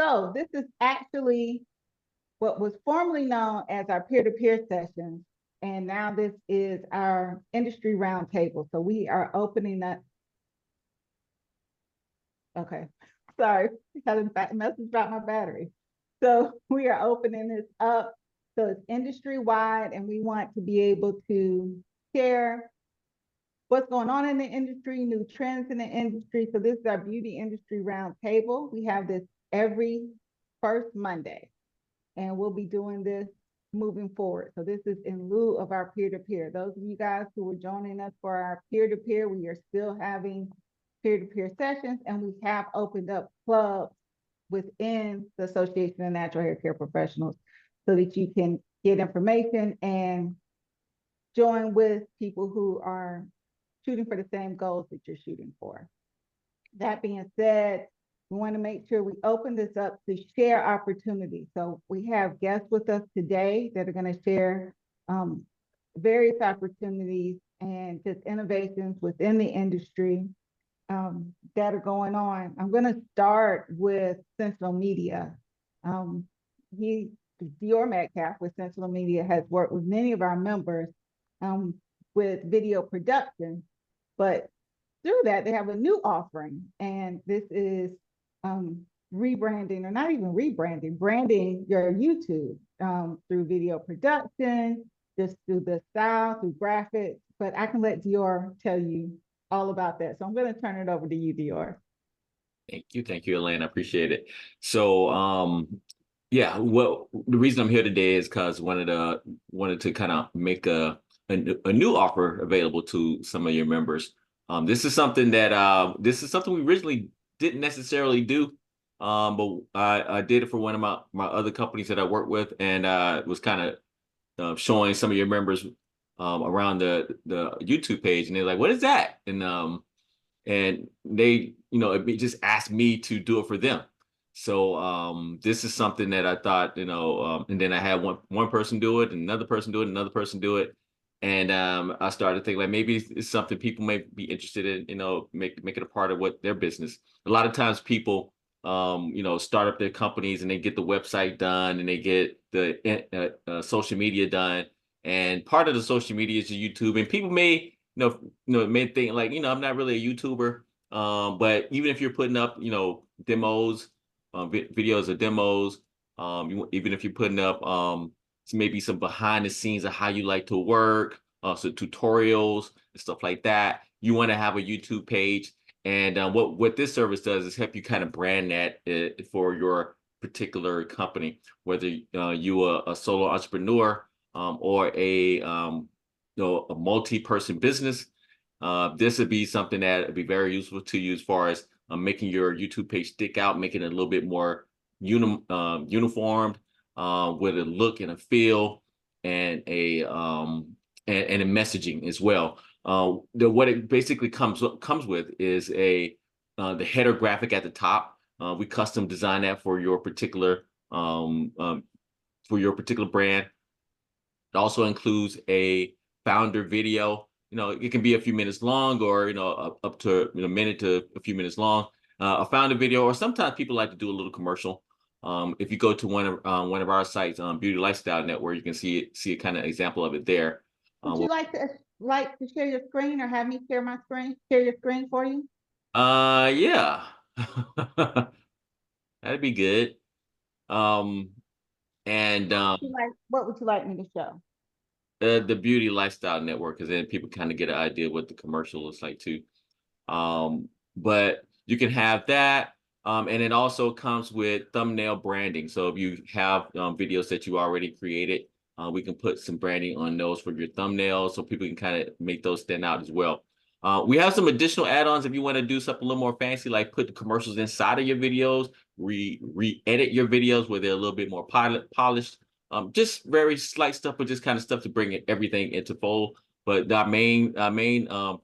So this is actually what was formerly known as our peer-to-peer sessions. And now this is our industry roundtable. So we are opening up. Okay, sorry, had a message about my battery. So we are opening this up. So it's industry wide, and we want to be able to share what's going on in the industry, new trends in the industry. So this is our beauty industry roundtable. We have this every first Monday, and we'll be doing this moving forward. So this is in lieu of our peer-to-peer. Those of you guys who are joining us for our peer-to-peer, we are still having peer-to-peer sessions, and we have opened up clubs within the Association of Natural Hair Care Professionals so that you can get information and join with people who are shooting for the same goals that you're shooting for. That being said, we want to make sure we open this up to share opportunities. So we have guests with us today that are going to share various opportunities and just innovations within the industry that are going on. I'm going to start with Sentinel Media. Dior Metcalf with Sentinel Media has worked with many of our members with video production, but through that, they have a new offering, and this is rebranding, or not even rebranding, branding your YouTube through video production, just through the style, through graphics. But I can let Dior tell you all about that. So I'm going to turn it over to you, Dior. Thank you, Elaine. I appreciate it. So, yeah, well, the reason I'm here today is because wanted to kind of make a new offer available to some of your members. This is something we originally didn't necessarily do, but I did it for one of my other companies that I work with, and was kind of showing some of your members around the YouTube page, and they're like, "What is that?" And they, it just asked me to do it for them. So this is something that I thought, and then I had one person do it, and another person do it, another person do it. And I started thinking like maybe it's something people may be interested in, make it a part of what their business. A lot of times people, start up their companies and they get the website done and they get the social media done. And part of the social media is YouTube. And people may, may think like, I'm not really a YouTuber. But even if you're putting up, demos, videos of demos, even if you're putting up maybe some behind the scenes of how you like to work, so tutorials and stuff like that, you want to have a YouTube page. And what this service does is help you kind of brand that for your particular company, whether you are a solo entrepreneur or a multi-person business. This would be something that would be very useful to you as far as making your YouTube page stick out, making it a little bit more uniformed, with a look and a feel and a messaging as well. What it basically comes with is the header graphic at the top. We custom design that for your particular brand. It also includes a founder video. It can be a few minutes long, or up to a minute to a few minutes long. A founder video, or sometimes people like to do a little commercial. If you go to one of our sites, Beauty Lifestyle Network, you can see a kind of example of it there. Would you like to share your screen, or have me share your screen for you? Yeah, that'd be good. And what would you like me to show? The Beauty Lifestyle Network, because then people kind of get an idea what the commercial looks like too. But you can have that. And it also comes with thumbnail branding. So if you have videos that you already created, we can put some branding on those for your thumbnails so people can kind of make those stand out as well. We have some additional add-ons if you want to do something a little more fancy, like put the commercials inside of your videos, re-edit your videos where they're a little bit more polished. Just very slight stuff, but just kind of stuff to bring everything into fold. But our main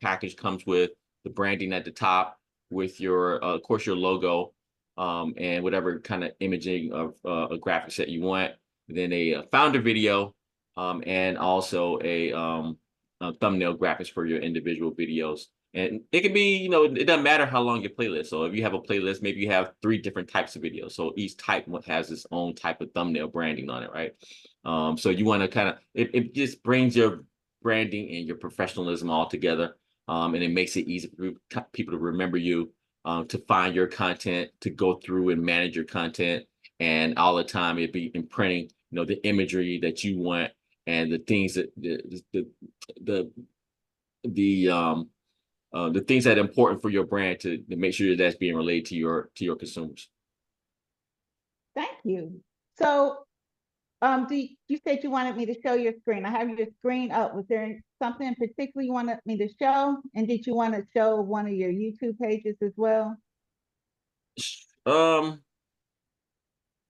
package comes with the branding at the top, with your, of course, your logo, and whatever kind of imaging of a graphics that you want. Then a founder video, and also a thumbnail graphics for your individual videos. And it can be, it doesn't matter how long your playlist. So if you have a playlist, maybe you have 3 different types of videos. So each type has its own type of thumbnail branding on it, right? So you want to kind of, it just brings your branding and your professionalism all together. And it makes it easy for people to remember you, to find your content, to go through and manage your content. And all the time it'd be imprinting, the imagery that you want and the things that the the things that are important for your brand to make sure that's being relayed to your consumers. Thank you. So, you said you wanted me to show your screen. I have your screen up. Was there something in particular you wanted me to show? And did you want to show one of your YouTube pages as well?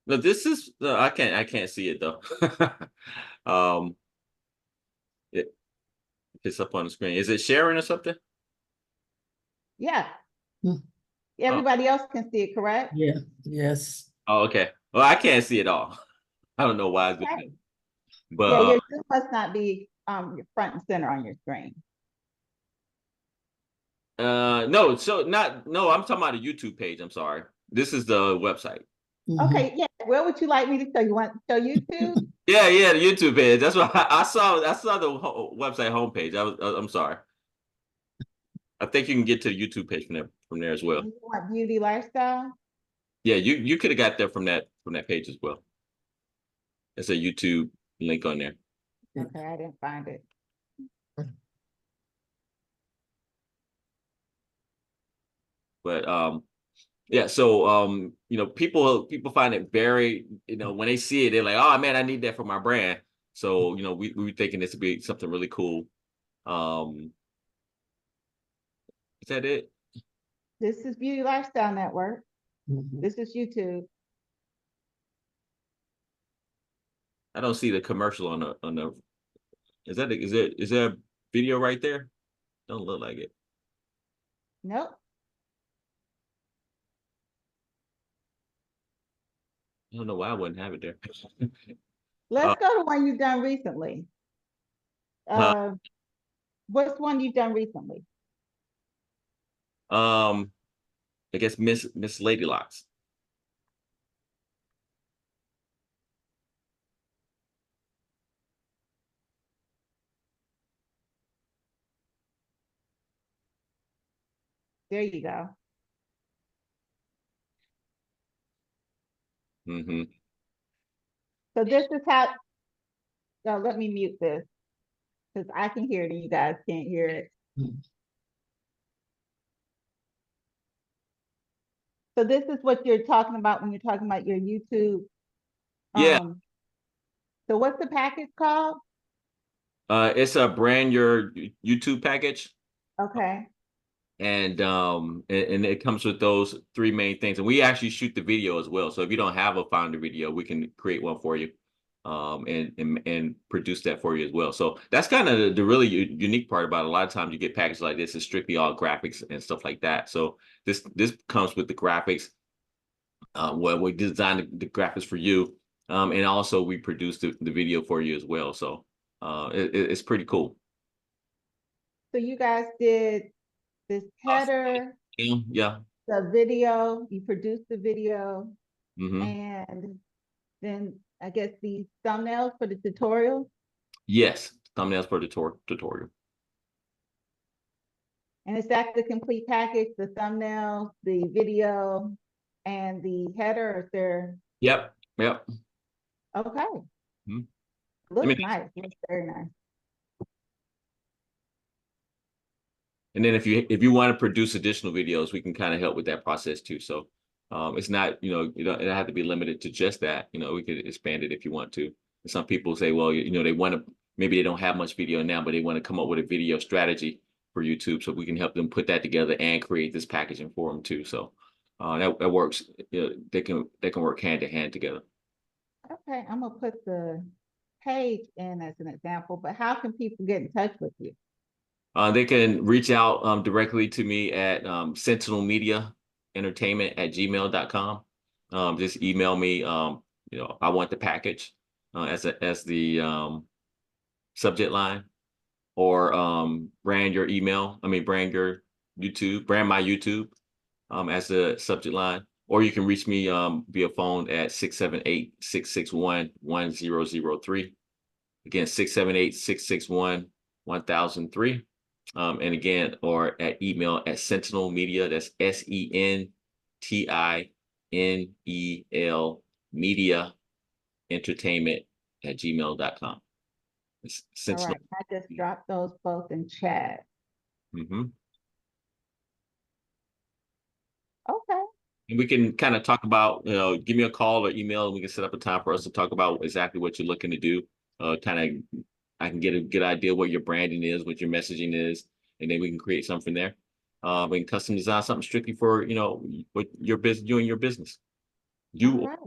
No, this is I can't see it though. um, it, it's up on the screen. Is it sharing or something? Yeah, Mm. Oh, everybody else can see it, correct? Yeah, yes. oh, okay. Well, I can't see it all. I don't know why it's doing Okay. that. But Yeah, your Zoom must not be your front and center on your screen. no, so not no, I'm talking about a YouTube page. I'm sorry. This is the website. Mhm. Okay, yeah. Where would you like me to show? You want to show YouTube? Yeah, the YouTube page. That's what I saw. I saw the website homepage. I'm sorry. I think you can get to the YouTube page from there as well. You want beauty lifestyle? Yeah, you could have got there from that page as well. There's a YouTube link on there. Okay, I didn't find it. But yeah, so people find it very, when they see it, they're like, oh man, I need that for my brand. So, we were thinking this would be something really cool. Is that it? This is Beauty Lifestyle Network. Mhm. This is YouTube. I don't see the commercial on the is there a video right there? Don't look like it. Nope. I don't know why I wouldn't have it there. Let's go to one you've done recently. Uh, What's one you've done recently? um, I guess Miss Ladylocks. There you go. Mm-hmm. So this is how, let me mute this because I can hear it and you guys can't hear it. Mhm. So this is what you're talking about when you're talking about your YouTube. Yeah, So what's the package called? it's a brand your YouTube package. Okay. And it comes with those 3 main things, and we actually shoot the video as well. So if you don't have a founder video, we can create one for you, and produce that for you as well. So that's kind of the really unique part about it. A lot of times you get packages like this, it's strictly all graphics and stuff like that. So this comes with the graphics, where we design the graphics for you, and also we produce the video for you as well. So it's pretty cool. So you guys did this header, Yeah. the video, you produced the video, Hmm. and then I guess the thumbnails for the tutorial. Yes. Thumbnails for the tutorial. And is that the complete package, the thumbnails, the video, and the header? Or is there, Yep. okay, Mhm. I looks mean, nice, looks very nice. and then if you want to produce additional videos, we can kind of help with that process too. So it's not, you don't have to be limited to just that. We could expand it if you want to. And some people say, well, they want to, maybe they don't have much video now, but they want to come up with a video strategy for YouTube. So we can help them put that together and create this packaging for them too. So that works. They can work hand to hand together. Okay, I'm gonna put the page in as an example, but how can people get in touch with you? They can reach out directly to me at sentinelmediaentertainment@gmail.com. Just email me. I want the package as the subject line, or brand your email. I mean, brand your YouTube, brand my YouTube as the subject line, or you can reach me via phone at 678-661-1003. Again, 678-661-1003. And again, or at email at Sentinel Media. That's SENTINEL Media Entertainment at gmail.com. It's All Sentinel. right, I just dropped those both in chat. Mhm. Okay, And we can kind of talk about, give me a call or email, and we can set up a time for us to talk about exactly what you're looking to do. I can get a good idea what your branding is, what your messaging is, and then we can create something from there. We can custom design something strictly for, what your business, you and your business. all You, right.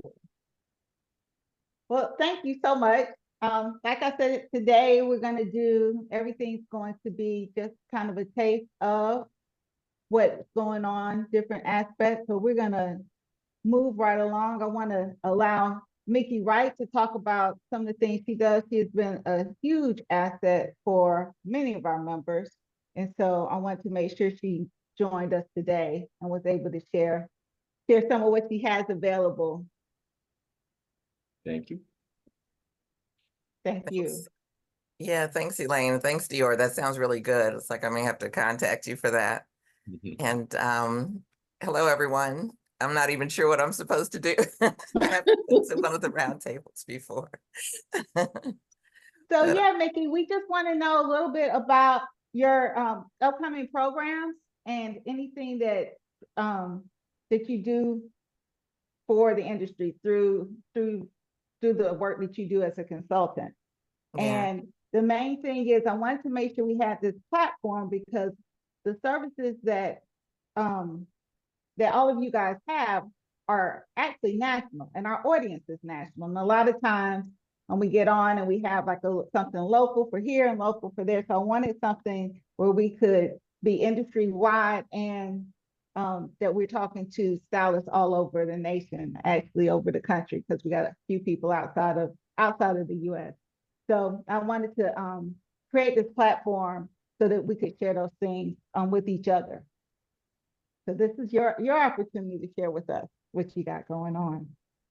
Well, thank you so much. Like I said, today we're gonna do, everything's going to be just kind of a taste of what's going on, different aspects. So we're gonna move right along. I want to allow Mickey Wright to talk about some of the things she does. She has been a huge asset for many of our members. And so I want to make sure she joined us today and was able to share some of what she has available. thank you. Thank you. Thanks. Yeah, thanks, Elaine. Thanks, Dior. That sounds really good. It's like I may have to contact you for that. Mhm. And hello, everyone. I'm not even sure what I'm supposed to do. I haven't been to one of the roundtables before. So But, yeah, Mickey, we just want to know a little bit about your upcoming programs and anything that you do for the industry through the work that you do as a consultant. yeah, And the main thing is I wanted to make sure we had this platform because the services um, that all of you guys have are actually national and our audience is national. And a lot of times when we get on and we have like something local for here and local for there. So I wanted something where we could be industry wide and that we're talking to stylists all over the nation, actually over the country, because we got a few people outside of the US. So I wanted to create this platform so that we could share those things with each other. So this is your opportunity to share with us what you got going on.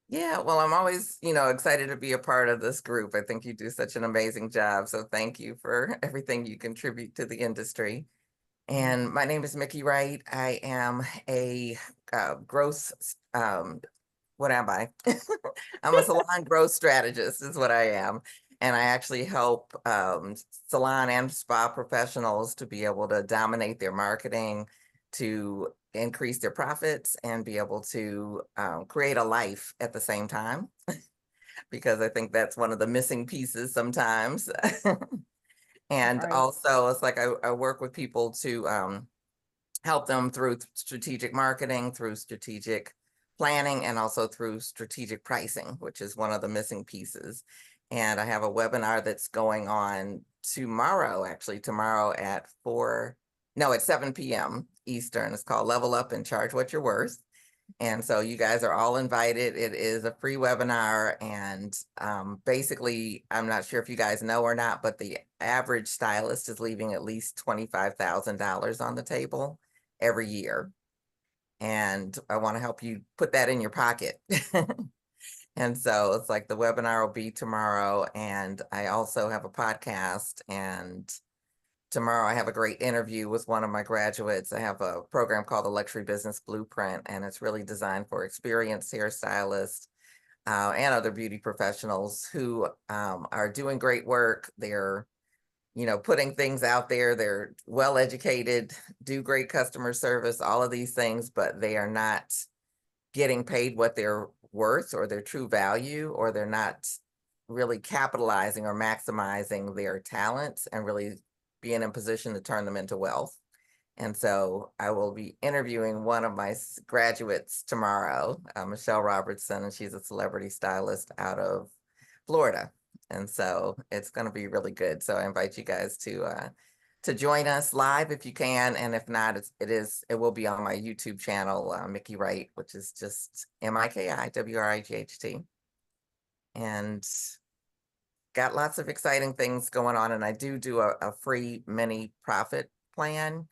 yeah. Well, I'm always, excited to be a part of this group. I think you do such an amazing job. So thank you for everything you contribute to the industry. And my name is Mickey Wright. I am a growth, what am I? I'm a salon growth strategist is what I am. And I actually help salon and spa professionals to be able to dominate their marketing, to increase their profits, and be able to create a life at the same time. Because I think that's one of the missing pieces sometimes. And Right. also, it's like I work with people to help them through strategic marketing, through strategic planning, and also through strategic pricing, which is one of the missing pieces. And I have a webinar that's going on tomorrow, actually tomorrow at 7 p.m. Eastern. It's called Level Up and Charge What You're Worth. And so you guys are all invited. It is a free webinar. And basically, I'm not sure if you guys know or not, but the average stylist is leaving at least $25,000 on the table every year. And I want to help you put that in your pocket. And so it's like the webinar will be tomorrow. And I also have a podcast. And tomorrow I have a great interview with one of my graduates. I have a program called the Luxury Business Blueprint, and it's really designed for experienced hairstylists and other beauty professionals who are doing great work. They're putting things out there. They're well educated, do great customer service, all of these things, but they are not getting paid what they're worth or their true value, or they're not really capitalizing or maximizing their talents and really being in position to turn them into wealth. And so I will be interviewing one of my graduates tomorrow, Michelle Robertson, and she's a celebrity stylist out of Florida. And so it's going to be really good. So I invite you guys to join us live if you can, and if not, it will be on my YouTube channel, Mickey Wright, which is just MIKIWRIGHT, and got lots of exciting things going on. And I do a free mini profit plan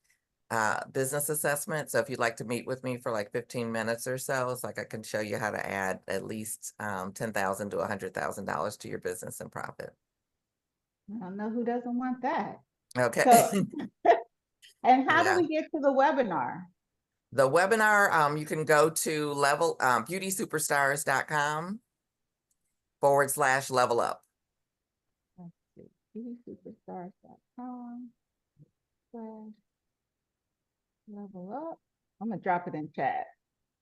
business assessment. So if you'd like to meet with me for like 15 minutes or so, it's like I can show you how to add at least $10,000 to $100,000 to your business and profit. I don't know who doesn't want that. Okay. So, and how Yeah. do we get to the webinar? The webinar, you can go to beautysuperstars.com/level up. Let's see, beautysuperstars.com/level up. I'm gonna drop it in chat.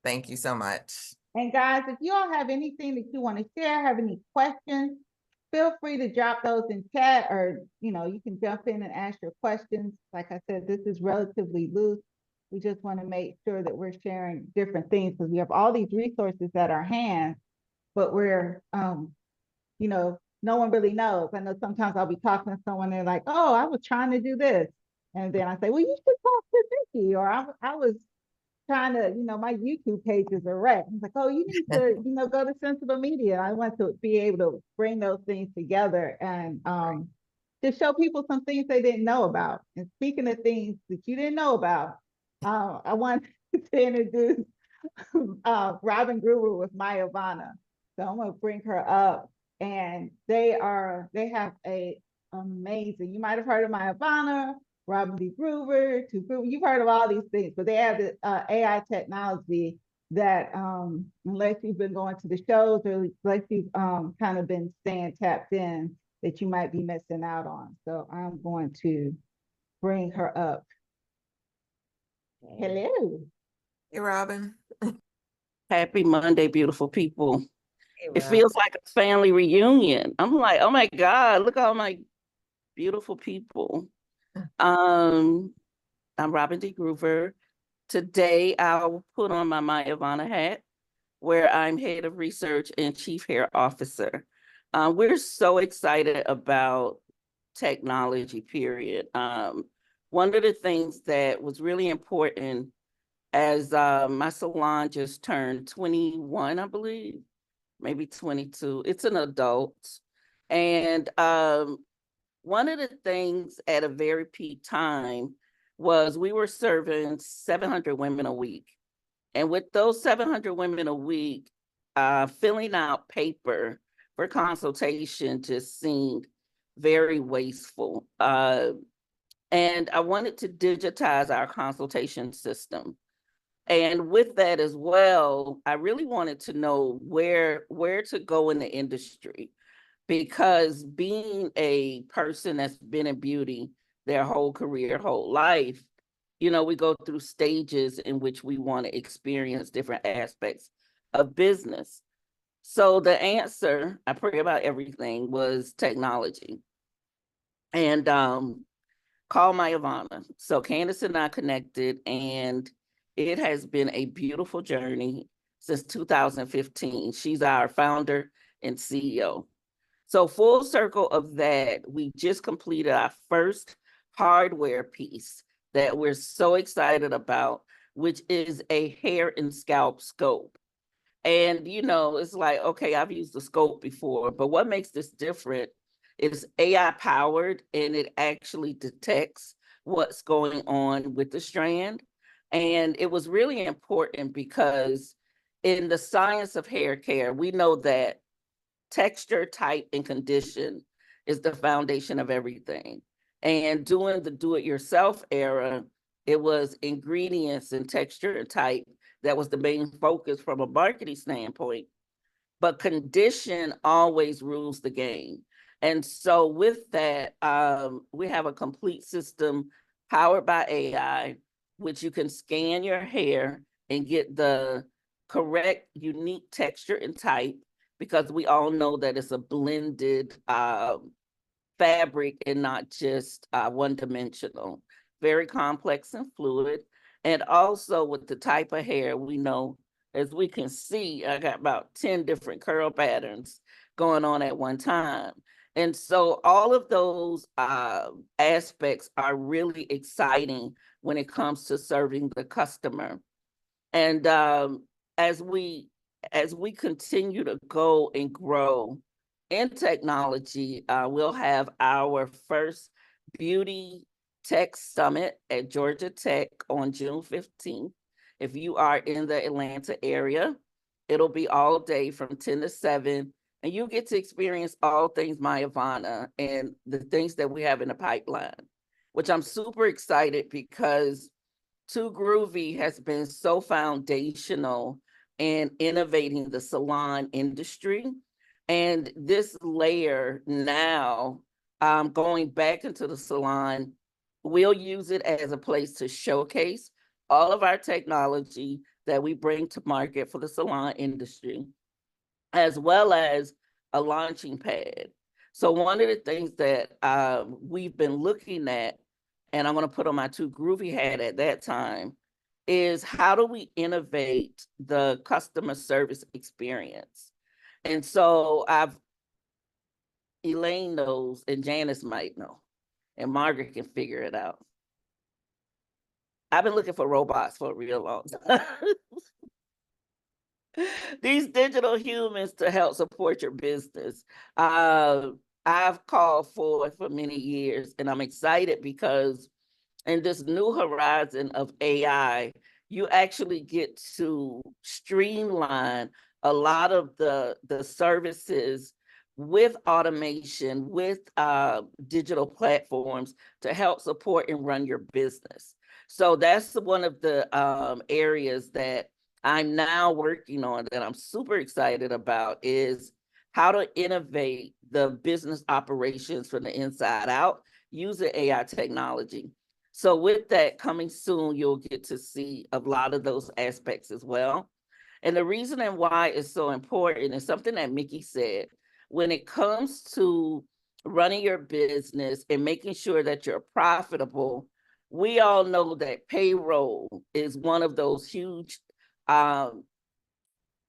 Thank you so much. And guys, if you all have anything that you want to share, have any questions, feel free to drop those in chat, or you can jump in and ask your questions. Like I said, this is relatively loose. We just want to make sure that we're sharing different things, because we have all these resources at our hands, but we're no one really knows. I know sometimes I'll be talking to someone, they're like, oh, I was trying to do this. And then I say, well, you should talk to Vicky, or I was trying to, my YouTube pages are wrecked. It's like, oh, you need to, go to Sensible Media. I want to be able to bring those things together and to show people some things they didn't know about. And speaking of things that you didn't know about, I want to introduce Robin Gruber with Maya Vana. So I'm gonna bring her up, and they have a amazing, you might have heard of Maya Vana, Robin D. Gruber, you've heard of all these things, but they have the AI technology that unless you've been going to the shows, or unless you've kind of been staying tapped in, that you might be missing out on. So I'm going to bring her up. Hello. Hey, Robin. Happy Monday, beautiful people. Hey, It Rob. feels like a family reunion. I'm like, oh my God, look at all my beautiful people. I'm Robin D. Gruber. Today, I'll put on my Maya Vana hat, where I'm head of research and chief hair officer. We're so excited about technology, period. One of the things that was really important as my salon just turned 21, I believe, maybe 22. It's an adult. And one of the things at a very peak time was we were serving 700 women a week. And with those 700 women a week, filling out paper for consultation just seemed very wasteful. And I wanted to digitize our consultation system. And with that as well, I really wanted to know where to go in the industry, because being a person that's been in beauty their whole career, whole life, we go through stages in which we want to experience different aspects of business. So the answer, I pray about everything, was technology. And call Maya Vana. So Candace and I connected, and it has been a beautiful journey since 2015. She's our founder and CEO. So full circle of that, we just completed our first hardware piece that we're so excited about, which is a hair and scalp scope. And, it's like, okay, I've used the scope before, but what makes this different is AI powered, and it actually detects what's going on with the strand. And it was really important because in the science of hair care, we know that texture, type, and condition is the foundation of everything. And during the do-it-yourself era, it was ingredients and texture and type that was the main focus from a marketing standpoint. But condition always rules the game. And so with that, we have a complete system powered by AI, which you can scan your hair and get the correct, unique texture and type, because we all know that it's a blended fabric and not just one-dimensional. Very complex and fluid. And also with the type of hair, we know, as we can see, I got about 10 different curl patterns going on at one time. And so all of those aspects are really exciting when it comes to serving the customer. And as we continue to go and grow in technology, we'll have our first beauty Tech Summit at Georgia Tech on June 15th. If you are in the Atlanta area, it'll be all day from 10 to 7, and you get to experience all things Mayavana and the things that we have in the pipeline, which I'm super excited because Too Groovy has been so foundational in innovating the salon industry. And this layer now, going back into the salon, we'll use it as a place to showcase all of our technology that we bring to market for the salon industry, as well as a launching pad. So one of the things that we've been looking at, and I'm going to put on my Too Groovy hat at that time, is how do we innovate the customer service experience? And so Elaine knows, and Janice might know, and Margaret can figure it out. I've been looking for robots for a real long time. These digital humans to help support your business. I've called for many years, and I'm excited because in this new horizon of AI, you actually get to streamline a lot of the services with automation, with digital platforms to help support and run your business. So that's one of the areas that I'm now working on that I'm super excited about, is how to innovate the business operations from the inside out using AI technology. So with that coming soon, you'll get to see a lot of those aspects as well. And the reason and why it's so important is something that Mickey said. When it comes to running your business and making sure that you're profitable, we all know that payroll is one of those huge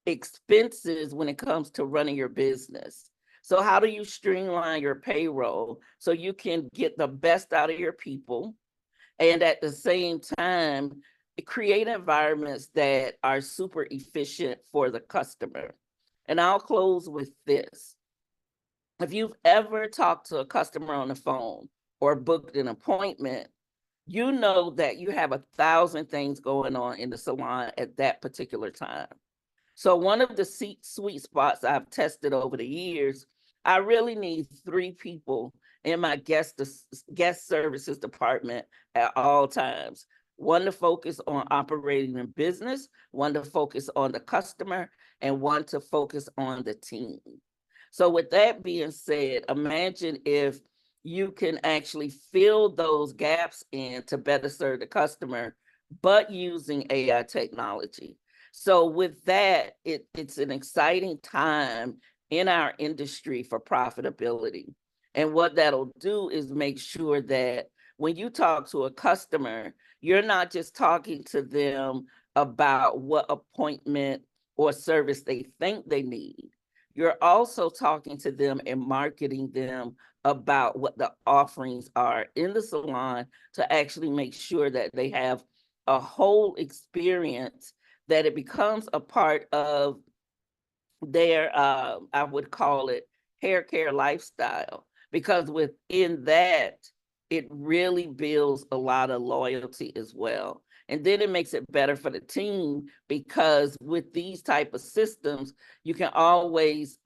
expenses when it comes to running your business. So how do you streamline your payroll so you can get the best out of your people, and at the same time create environments that are super efficient for the customer? And I'll close with this. If you've ever talked to a customer on the phone or booked an appointment, you know that you have 1,000 things going on in the salon at that particular time. So one of the sweet spots I've tested over the years, I really need 3 people in my guest services department at all times. One to focus on operating the business, one to focus on the customer, and one to focus on the team. So with that being said, imagine if you can actually fill those gaps in to better serve the customer, but using AI technology. So with that, it's an exciting time in our industry for profitability. And what that'll do is make sure that when you talk to a customer, you're not just talking to them about what appointment or service they think they need. You're also talking to them and marketing them about what the offerings are in the salon to actually make sure that they have a whole experience, that it becomes a part of their, I would call it, hair care lifestyle. Because within that, it really builds a lot of loyalty as well. And then it makes it better for the team, because with these type of systems, you can always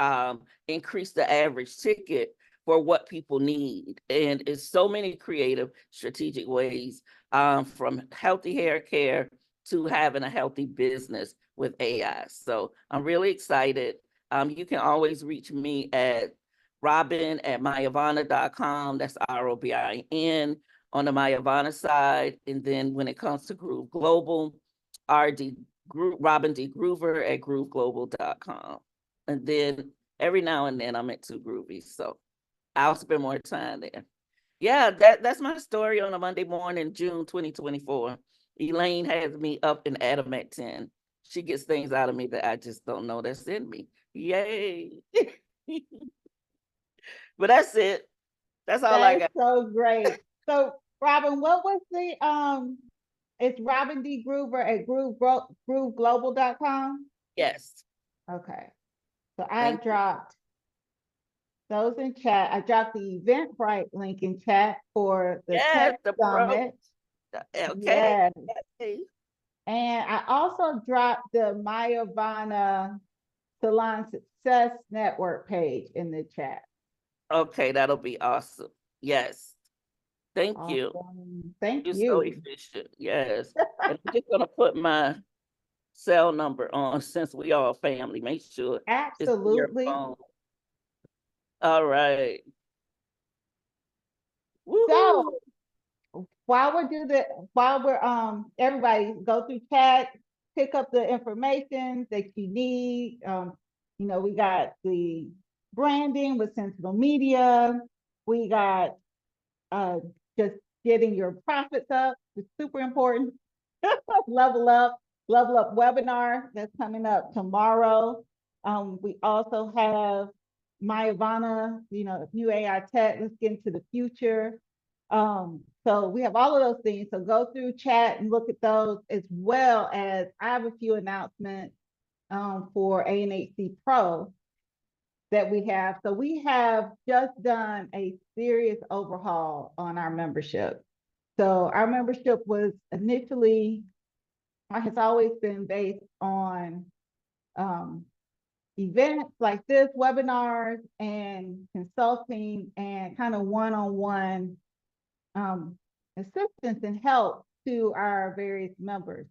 increase the average ticket for what people need. And it's so many creative, strategic ways, from healthy hair care to having a healthy business with AI. So I'm really excited. You can always reach me at robin@mayavana.com. That's ROBIN on the Mayavana side. And then when it comes to Groove Global, RD Group, Robin D. Groover at grooveglobal.com. And then every now and then I'm at Too Groovy. So I'll spend more time there. Yeah, that's my story on a Monday morning, June 2024. Elaine has me up and at 'em at 10. She gets things out of me that I just don't know that's in me. Yay. But that's it. That's all I got. That's so great. So Robin, what was the it's Robin D. Groover at grooveglobal.com? Yes. Okay. So Thank I've dropped those in chat. I dropped the Eventbrite link in chat for the Yes, tech the pro. summit. Okay. Yes. Okay. And I also dropped the Mayavana Salon Success Network page in the chat. Okay, that'll be awesome. Yes. Thank you. Awesome. Thank You're so you. efficient. Yes. And I'm just gonna put my cell number on since we all family. Make sure it's in your Absolutely. phone. All right. So Woohoo. while we're everybody go through chat, pick up the information that you need. You know, we got the branding with Sentinel Media. We got just getting your profits up. It's super important. level up, level up webinar that's coming up tomorrow. We also have Mayavana, you know, new AI tech. Let's get into the future. So we have all of those things. So go through chat and look at those, as well as I have a few announcements for ANHC Pro that we have. So we have just done a serious overhaul on our membership. So our membership was initially, has always been based on events like this, webinars and consulting and kind of one-on-one assistance and help to our various members.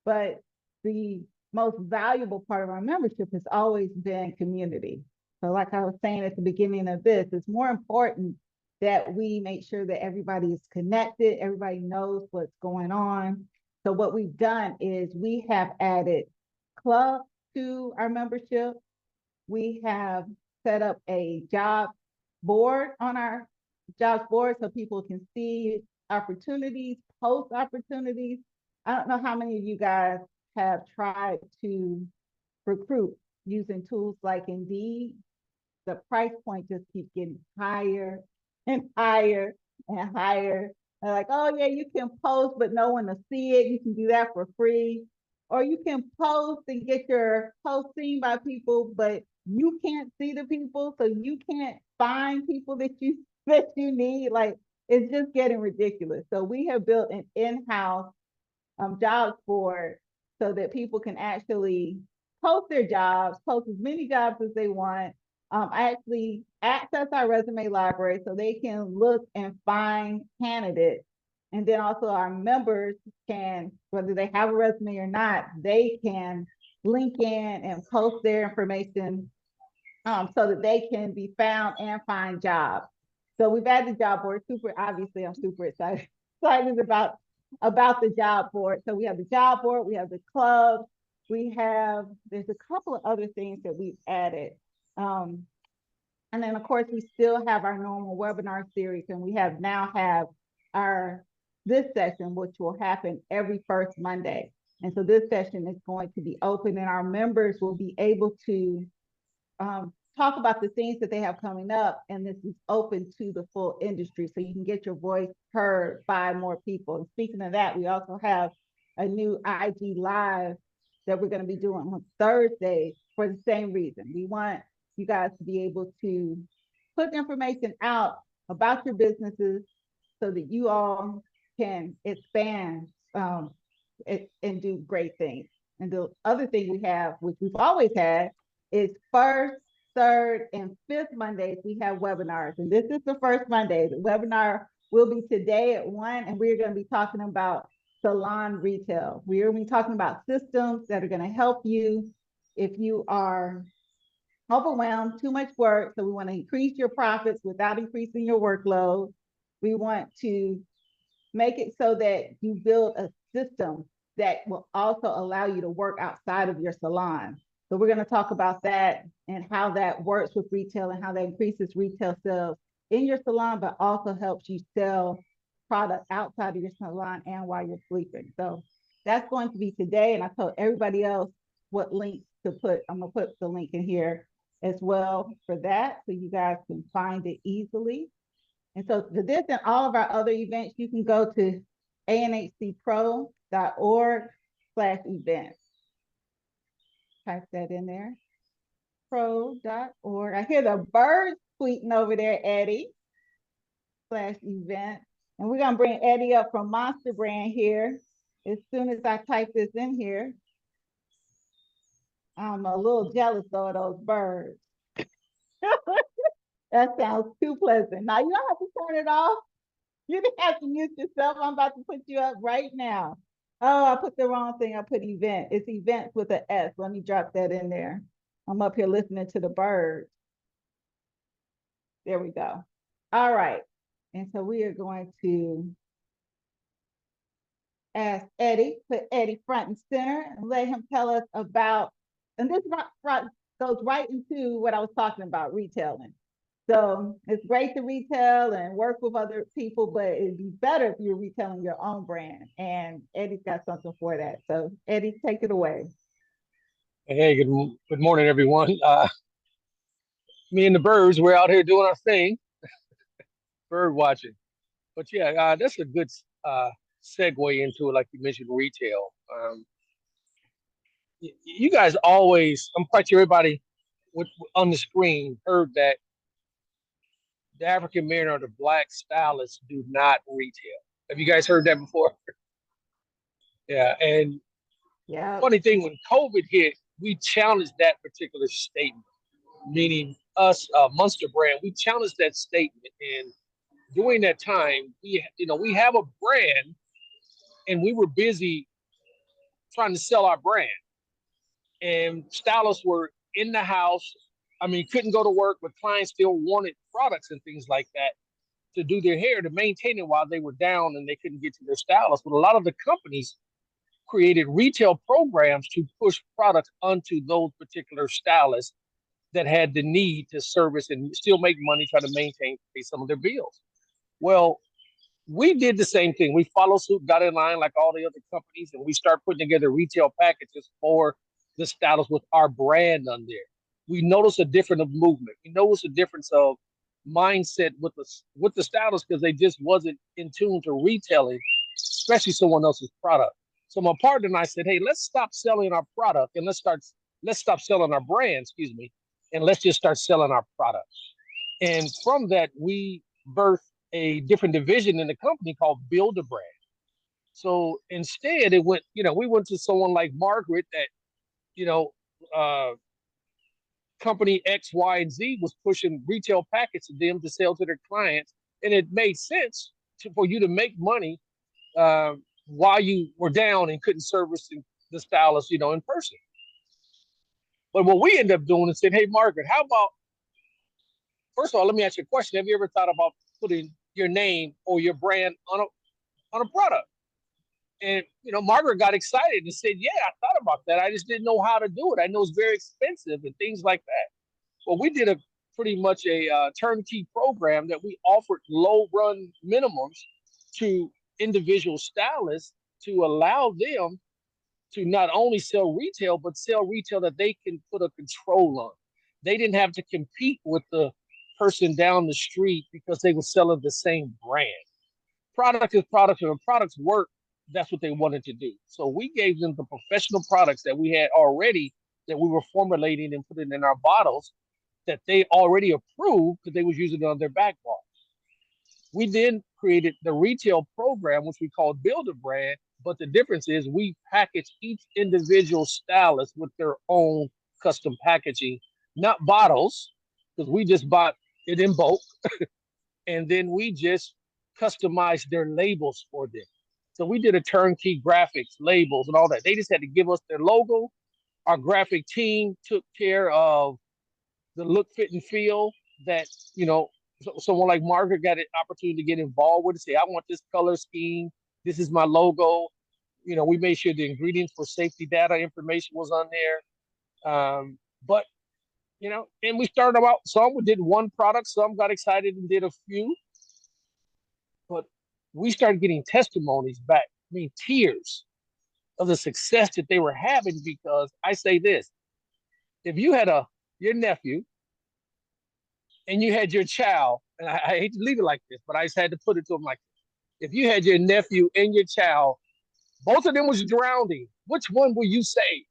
But the most valuable part of our membership has always been community. So like I was saying at the beginning of this, it's more important that we make sure that everybody is connected, everybody knows what's going on. So what we've done is we have added clubs to our membership. We have set up a job board on our jobs board so people can see opportunities, post opportunities. I don't know how many of you guys have tried to recruit using tools like Indeed. The price point just keeps getting higher and higher and higher. They're like, oh yeah, you can post, but no one will see it. You can do that for free. Or you can post and get your post seen by people, but you can't see the people, so you can't find people that you need. Like, it's just getting ridiculous. So we have built an in-house jobs board so that people can actually post their jobs, post as many jobs as they want. I actually access our resume library so they can look and find candidates. And then also our members can, whether they have a resume or not, they can link in and post their information so that they can be found and find jobs. So we've added the job board. Obviously, I'm super excited about the job board. So we have the job board, we have the club, there's a couple of other things that we've added. And then of course we still have our normal webinar series, and we now have this session, which will happen every first Monday. And so this session is going to be open, and our members will be able to talk about the things that they have coming up, and this is open to the full industry, so you can get your voice heard by more people. And speaking of that, we also have a new IG Live that we're going to be doing on Thursday for the same reason. We want you guys to be able to put information out about your businesses so that you all can expand and do great things. And the other thing we have, which we've always had, is first, third, and fifth Mondays, we have webinars. And this is the first Monday. The webinar will be today at 1, and we're going to be talking about salon retail. We're going to be talking about systems that are going to help you if you are overwhelmed, too much work. So we want to increase your profits without increasing your workload. We want to make it so that you build a system that will also allow you to work outside of your salon. So we're going to talk about that and how that works with retail and how that increases retail sales in your salon, but also helps you sell product outside of your salon and while you're sleeping. So that's going to be today. And I told everybody else what links to put. I'm going to put the link in here as well for that, so you guys can find it easily. And so for this and all of our other events, you can go to anhcpro.org/events. Type that in there. pro.org. I hear the birds tweeting over there, Eddie, /event. And we're going to bring Eddie up from Monster Brand here as soon as I type this in here. I'm a little jealous though of those birds. That sounds too pleasant. Now you don't have to turn it off. You didn't have to mute yourself. I'm about to put you up right now. Oh, I put the wrong thing. I put event. It's events with an S. Let me drop that in there. I'm up here listening to the birds. There we go. All right. And so we are going to ask Eddie, put Eddie front and center, and let him tell us about, and this goes right into what I was talking about, retailing. So it's great to retail and work with other people, but it'd be better if you're retailing your own brand. And Eddie's got something for that. So Eddie, take it away. Hey, good morning, everyone. Me and the birds, we're out here doing our thing, bird watching. But yeah, that's a good segue into it, like you mentioned, retail. You guys always, I'm quite sure everybody on the screen heard that the African American or the Black stylists do not retail. Have you guys heard that before? Yeah, and Yeah. funny thing, when COVID hit, we challenged that particular statement, meaning us, Munster Brand, we challenged that statement. And during that time, we have a brand, and we were busy trying to sell our brand. And stylists were in the house. I mean, couldn't go to work, but clients still wanted products and things like that to do their hair, to maintain it while they were down and they couldn't get to their stylist. But a lot of the companies created retail programs to push products onto those particular stylists that had the need to service and still make money, try to pay some of their bills. Well, we did the same thing. We followed suit, got in line like all the other companies, and we start putting together retail packages for the stylists with our brand on there. We noticed a difference of movement. We noticed a difference of mindset with the stylists because they just wasn't in tune to retailing, especially someone else's product. So my partner and I said, hey, let's stop selling our product and let's stop selling our brand, excuse me, and let's just start selling our product. And from that, we birthed a different division in the company called Build a Brand. So instead, it went, we went to someone like Margaret that, company X, Y, and Z was pushing retail packets to them to sell to their clients. And it made sense for you to make money while you were down and couldn't service the stylist, in person. But what we ended up doing is said, hey, Margaret, how about, first of all, let me ask you a question. Have you ever thought about putting your name or your brand on a product? And, Margaret got excited and said, yeah, I thought about that. I just didn't know how to do it. I know it's very expensive and things like that. Well, we did pretty much a turnkey program that we offered low run minimums to individual stylists to allow them to not only sell retail, but sell retail that they can put a control on. They didn't have to compete with the person down the street because they were selling the same brand. Product is product, and when products work, that's what they wanted to do. So we gave them the professional products that we had already, that we were formulating and putting in our bottles, that they already approved because they was using it on their back bar. We then created the retail program, which we called Build a Brand. But the difference is we package each individual stylist with their own custom packaging, not bottles, because we just bought it in bulk. And then we just customized their labels for them. So we did a turnkey graphics, labels, and all that. They just had to give us their logo. Our graphic team took care of the look, fit, and feel that, someone like Margaret got an opportunity to get involved with it, say, I want this color scheme. This is my logo. We made sure the ingredients for safety data information was on there. But, and we started out, some we did one product, some got excited and did a few. But we started getting testimonies back, tears of the success that they were having, because I say this, if you had your nephew and you had your child, and I hate to leave it like this, but I just had to put it to them like this. If you had your nephew and your child, both of them was drowning, which one will you save?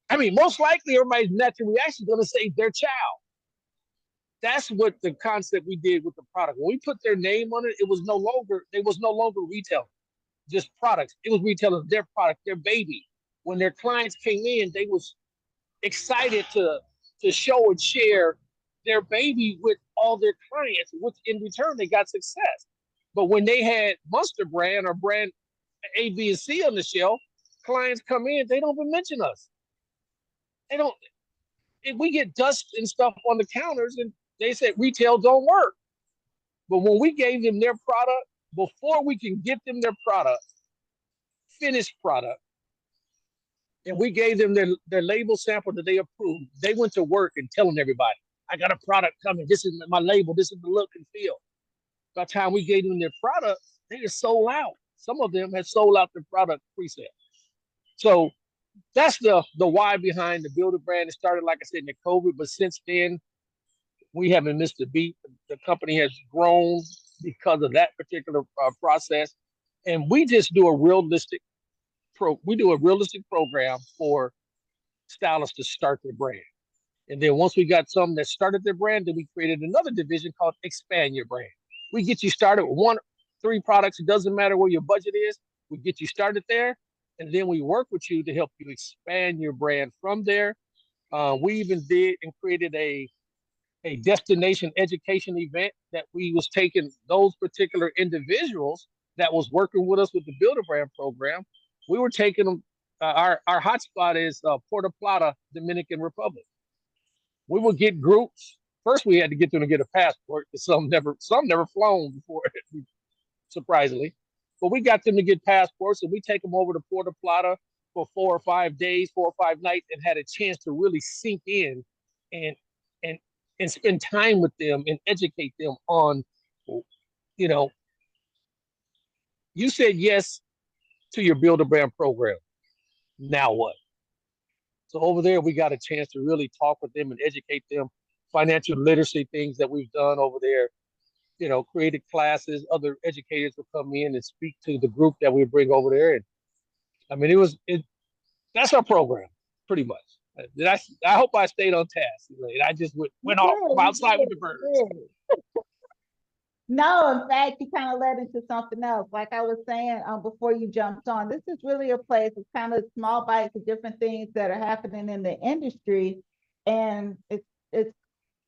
I mean, most likely everybody's natural reaction is going to say their child. That's what the concept we did with the product. When we put their name on it, it was no longer retail, just products. It was retailing their product, their baby. When their clients came in, they was excited to show and share their baby with all their clients, which in return they got success. But when they had Monster brand or brand A, B, and C on the shelf, clients come in, they don't even mention us. They don't. If we get dust and stuff on the counters, and they said retail don't work. But when we gave them their product, before we can get them their product, finished product, and we gave them their label sample that they approved, they went to work and telling everybody, I got a product coming. This is my label. This is the look and feel. By the time we gave them their product, they just sold out. Some of them had sold out the product pre-sale. So that's the why behind the Build a Brand. It started, like I said, in the COVID, but since then, we haven't missed a beat. The company has grown because of that particular process. And we just do a realistic program for stylists to start their brand. And then once we got some that started their brand, then we created another division called Expand Your Brand. We get you started with 3 products. It doesn't matter where your budget is. We get you started there. And then we work with you to help you expand your brand from there. We even did and created a destination education event that we was taking those particular individuals that was working with us with the Build a Brand program. We were taking them. Our hotspot is Puerto Plata, Dominican Republic. We would get groups. First, we had to get them to get a passport because some never flown before, surprisingly. But we got them to get passports, and we take them over to Puerto Plata for 4 or 5 days, 4 or 5 nights, and had a chance to really sink in and spend time with them and educate them on, you know, you said yes to your Build a Brand program. Now what? So over there, we got a chance to really talk with them and educate them, financial literacy things that we've done over there, created classes, other educators will come in and speak to the group that we bring over there. And I mean, that's our program, pretty much. I hope I stayed on task. I just went off from outside with the birds. No, in fact, you kind of led into something else. Like I was saying before you jumped on, this is really a place. It's kind of small bites of different things that are happening in the industry, and it's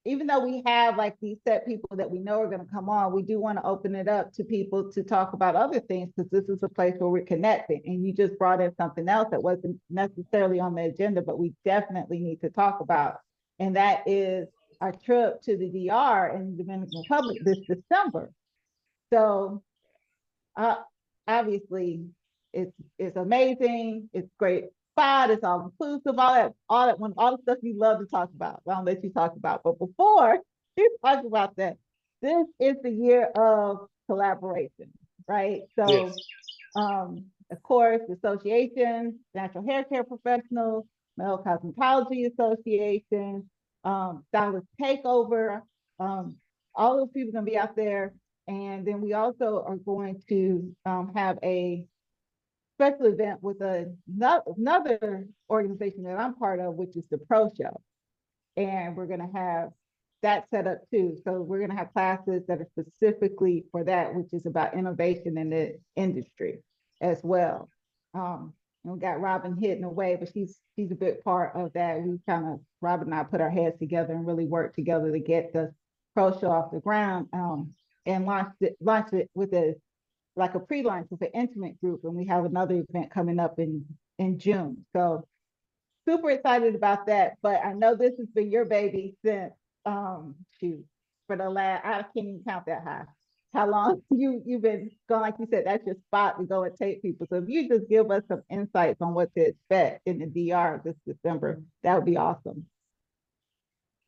even though we have like these set people that we know are going to come on, we do want to open it up to people to talk about other things because this is a place where we're connecting. And you just brought in something else that wasn't necessarily on the agenda, but we definitely need to talk about, and that is our trip to the DR in the Dominican Republic this December. So obviously it's amazing. It's great spot. It's all inclusive, all the stuff you love to talk about. I'll let you talk about. But before you talk about that, this is the year of collaboration, right? So Yes. Of course, the Association, Natural Hair Care Professionals, Male Cosmetology Association, Stylist Takeover, all those people are going to be out there. And then we also are going to have a special event with another organization that I'm part of, which is the Pro Show. And we're going to have that set up too. So we're going to have classes that are specifically for that, which is about innovation in the industry as well. And we got Robin hidden away, but she's a big part of that. Robin and I put our heads together and really worked together to get the Pro Show off the ground, and launched it with a pre-launch with an intimate group, and we have another event coming up in June. So super excited about that. But I know this has been your baby since for the last, I can't even count that high. How long you've been going, like you said, that's your spot to go and take people. So if you just give us some insights on what to expect in the DR this December, that would be awesome.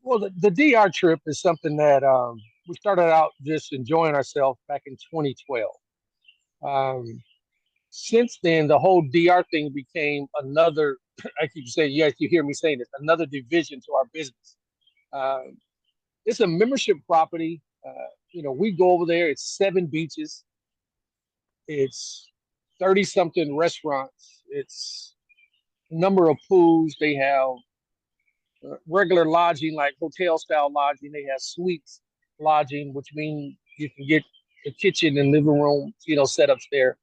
Well, the DR trip is something that we started out just enjoying ourselves back in 2012. Since then, the whole DR thing became another, I keep saying, yes, you hear me saying this, another division to our business. It's a membership property. We go over there, it's 7 beaches. It's 30 something restaurants. It's number of pools. They have regular lodging, like hotel style lodging. They have suites lodging, which means you can get the kitchen and living room, setups there.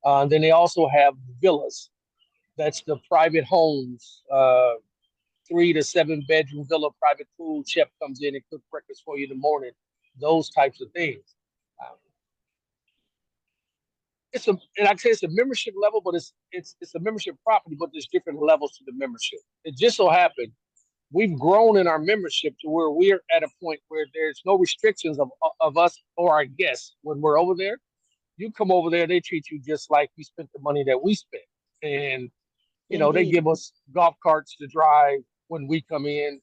Then they also have villas. That's the private homes, 3 to 7 bedroom villa, private pool. Chef comes in and cook breakfast for you in the morning. Those types of things. Um, and I say it's a membership level, but it's a membership property, but there's different levels to the membership. It just so happened we've grown in our membership to where we're at a point where there's no restrictions of us or our guests when we're over there. You come over there, they treat you just like you spent the money that we spent. And, they Indeed. give us golf carts to drive when we come in.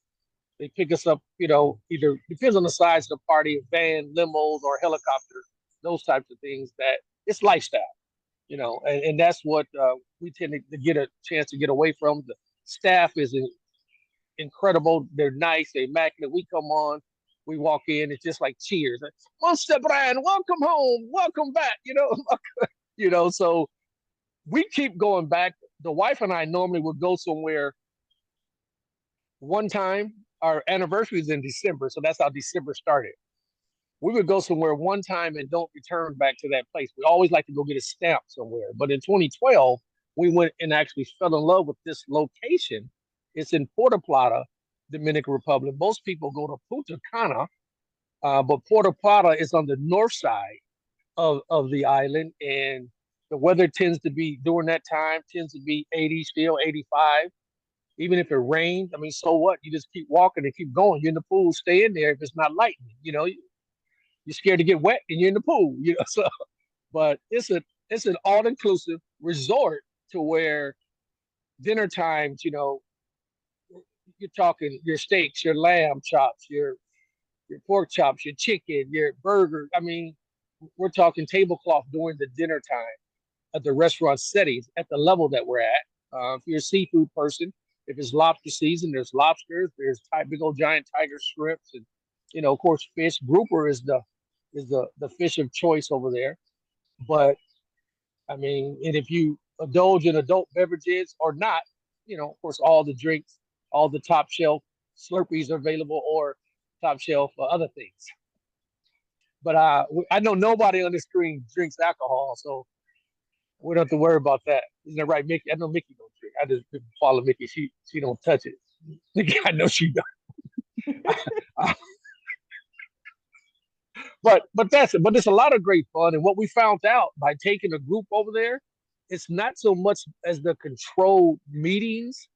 They pick us up, either depends on the size of the party, van, limos, or helicopter, those types of things that it's lifestyle, and that's what we tend to get a chance to get away from. The staff is incredible. They're nice. They're immaculate. We come on, we walk in. It's just like cheers. Monster Brian, welcome home. Welcome back. So we keep going back. The wife and I normally would go somewhere one time. Our anniversary is in December, so that's how December started. We would go somewhere one time and don't return back to that place. We always like to go get a stamp somewhere. But in 2012, we went and actually fell in love with this location. It's in Puerto Plata, Dominican Republic. Most people go to Punta Cana, but Puerto Plata is on the north side of the island, and the weather tends to be during that time tends to be 80, still 85. Even if it rains, I mean, so what? You just keep walking and keep going. You're in the pool, stay in there if it's not lightning. You're scared to get wet and you're in the pool. So, but it's an all inclusive resort to where dinner times, you're talking your steaks, your lamb chops, your pork chops, your chicken, your burger. I mean, we're talking tablecloth during the dinner time at the restaurant settings at the level that we're at. If you're a seafood person, if it's lobster season, there's lobsters, there's big old giant tiger shrimps, and of course, fish. Grouper is the fish of choice over there. But I mean, and if you indulge in adult beverages or not, of course, all the drinks, all the top shelf Slurpees are available or top shelf other things. But I know nobody on the screen drinks alcohol, so we don't have to worry about that. Isn't that right, Mickey? I know Mickey don't drink. I just follow Mickey. She don't touch it. I know she don't. But that's it. But it's a lot of great fun. And what we found out by taking a group over there, it's not so much as the controlled meetings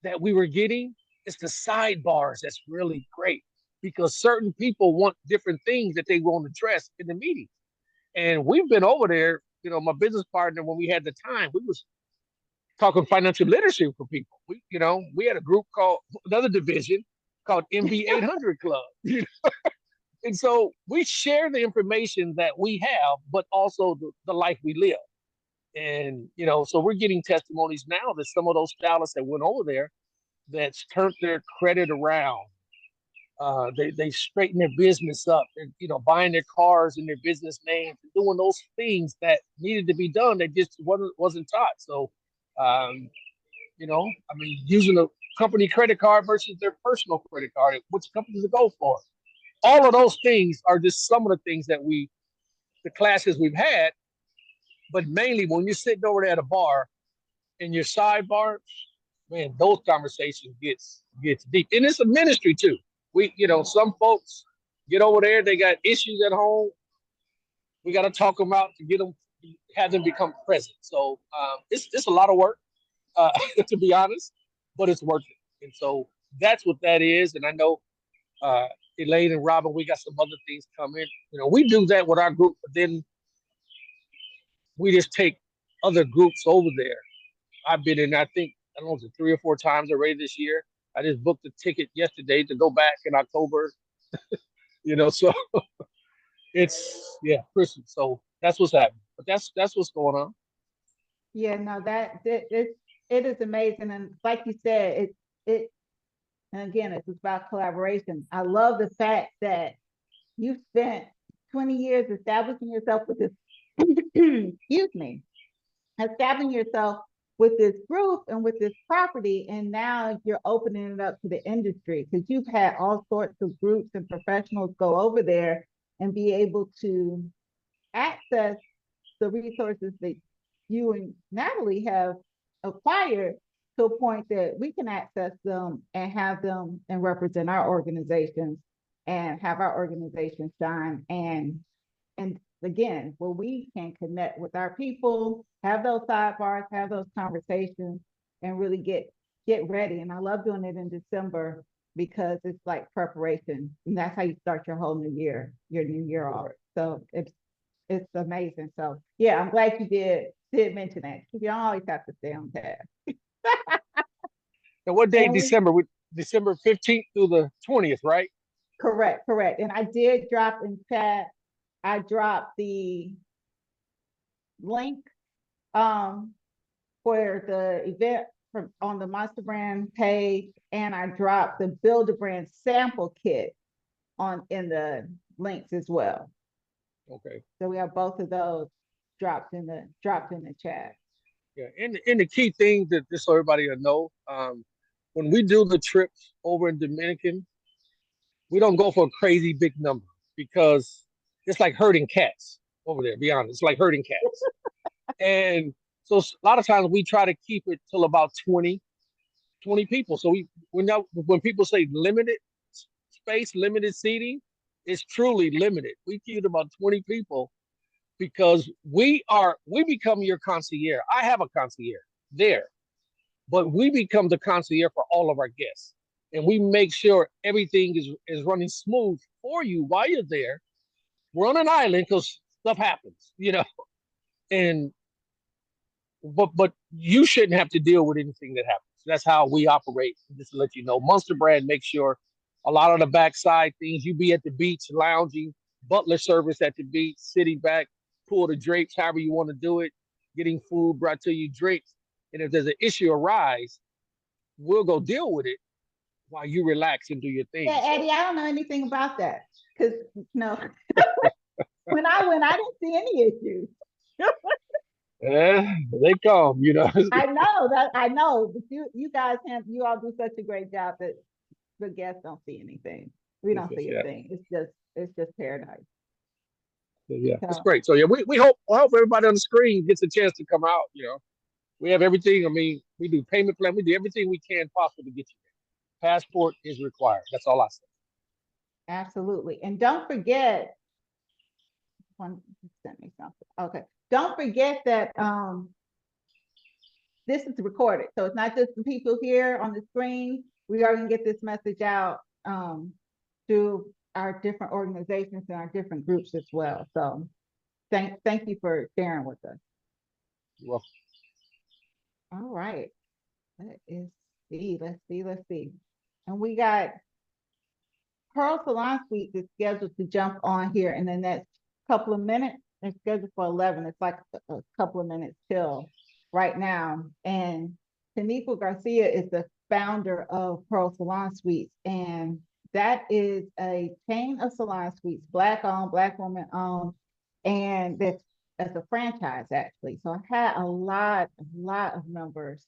that we were getting, it's the sidebars that's really great because certain people want different things that they want to address in the meeting. And we've been over there, my business partner, when we had the time, we was talking financial literacy for people. We had a group called another division called MB 800 Club. And so we share the information that we have, but also the life we live. And, so we're getting testimonies now that some of those stylists that went over there that's turned their credit around. They straighten their business up. They're, buying their cars in their business names, doing those things that needed to be done that just wasn't taught. So, I mean, using a company credit card versus their personal credit card, which companies to go for. All of those things are just some of the things that the classes we've had, but mainly when you're sitting over there at a bar in your sidebar, man, those conversations gets deep. And it's a ministry too. Some folks get over there, they got issues at home. We got to talk them out to have them become present. So it's a lot of work, to be honest, but it's worth it. And so that's what that is. And I know Elaine and Robin, we got some other things coming. We do that with our group, but then we just take other groups over there. I've been in, I think, I don't know, 3 or 4 times already this year. I just booked a ticket yesterday to go back in October. So it's Christmas. So that's what's happening. But that's what's going on. Yeah, no, it is amazing. And like you said, and again, it's about collaboration. I love the fact that you spent 20 years establishing yourself with this, excuse me, establishing yourself with this group and with this property, and now you're opening it up to the industry, because you've had all sorts of groups and professionals go over there and be able to access the resources that you and Natalie have acquired, to a point that we can access them and have them and represent our organizations and have our organizations shine. And again, where we can connect with our people, have those sidebars, have those conversations, and really get ready. And I love doing it in December, because it's like preparation, and that's how you start your whole new year off. So it's amazing. So yeah, I'm glad you did mention that. You don't always have to stay on task. And what day And we- December? December 15th through the 20th, right? Correct. And I did drop in chat, I dropped the link for the event on the Monster Brand page, and I dropped the Build a Brand sample kit in the links as well. Okay. So we have both of those dropped in the chat. Yeah. And the key thing that just so everybody will know, when we do the trips over in Dominican, we don't go for a crazy big number, because it's like herding cats over there. Be honest, it's like herding cats. And so a lot of times we try to keep it till about 20 people. So when people say limited space, limited seating, it's truly limited. We keep it about 20 people, because we become your concierge. I have a concierge there, but we become the concierge for all of our guests. And we make sure everything is running smooth for you while you're there. We're on an island because stuff happens, and but you shouldn't have to deal with anything that happens. That's how we operate. Just to let you know, Monster Brand makes sure a lot of the backside things, you be at the beach lounging, butler service at the beach, sitting back, pull the drapes, however you want to do it, getting food brought to you, drinks. And if there's an issue arise, we'll go deal with it while you relax and do your thing. Yeah, Eddie, I don't know anything about that, because no, when I didn't see any issues. They come, I know, but you guys you all do such a great job that the guests don't see anything. We don't see a thing. It's just paradise. Yeah, it's So, great. So yeah, we hope everybody on the screen gets a chance to come out. We have everything. I mean, we do payment plan. We do everything we can possibly to get you there. Passport is required. That's all I say. absolutely. And don't forget, one sent me something. Okay. Don't forget that this is recorded. So it's not just the people here on the screen. We are going to get this message out through our different organizations and our different groups as well. So thank you for sharing with us. You're welcome. All right. Let's see. And we got Pearl Salon Suite is scheduled to jump on here in the next couple of minutes. It's scheduled for 11. It's like a couple of minutes till right now. And Taniqua Garcia is the founder of Pearl Salon Suites. And that is a chain of salon suites, Black owned, Black woman owned, and that's a franchise actually. So I had a lot of members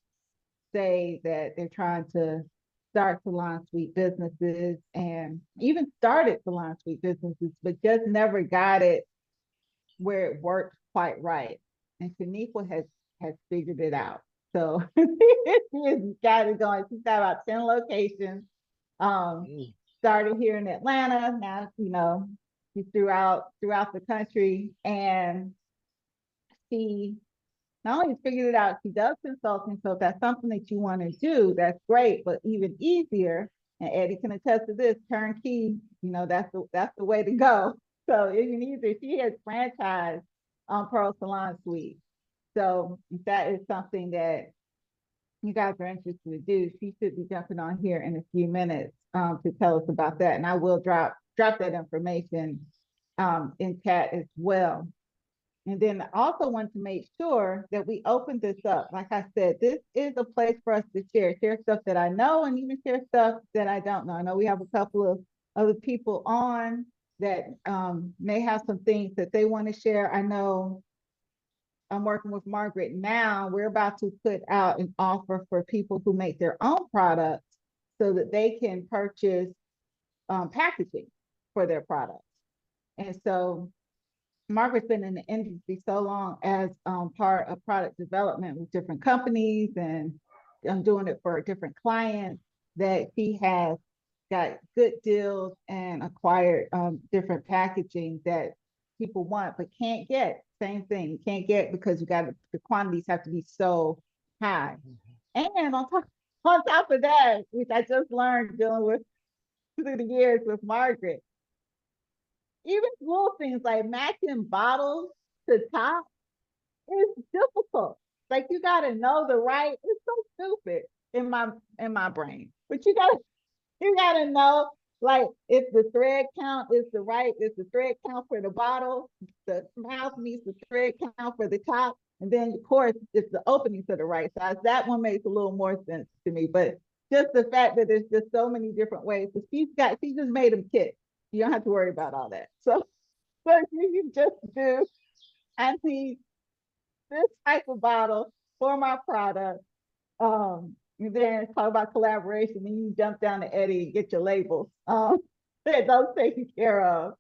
say that they're trying to start salon suite businesses, and even started salon suite businesses, but just never got it where it worked quite right. And Shaniqua has figured it out. So she's got it going. She's got about 10 locations. Started here in Atlanta. Now, she's throughout the country, and she not only figured it out, she does consulting. So if that's something that you want to do, that's great. But even easier, and Eddie can attest to this, turnkey, that's the way to go. So even easier, she has franchised on Pearl Salon Suite. So if that is something that you guys are interested to do, she should be jumping on here in a few minutes to tell us about that. And I will drop that information in chat as well. And then I also want to make sure that we open this up. Like I said, this is a place for us to share stuff that I know, and even share stuff that I don't know. I know we have a couple of other people on that may have some things that they want to share. I know I'm working with Margaret now. We're about to put out an offer for people who make their own products so that they can purchase packaging for their products. And so Margaret's been in the industry so long as part of product development with different companies, and I'm doing it for different clients, that she has got good deals and acquired different packaging that people want but can't get. Same thing, you can't get because the quantities have to be so high. And on top of that, which I just learned dealing with through the years with Margaret, even little things like matching bottles to top is difficult. Like you gotta know the right. It's so stupid in my brain, but you gotta know, like, if the thread count is the right, if the thread count for the bottle, the mouth meets the thread count for the top, and then of course if the openings are the right size. That one makes a little more sense to me. But just the fact that there's just so many different ways. So she just made them kits. You don't have to worry about all that. So you can just do, I need this type of bottle for my product. And then talk about collaboration, and you jump down to Eddie and get your labels. Those taken care of.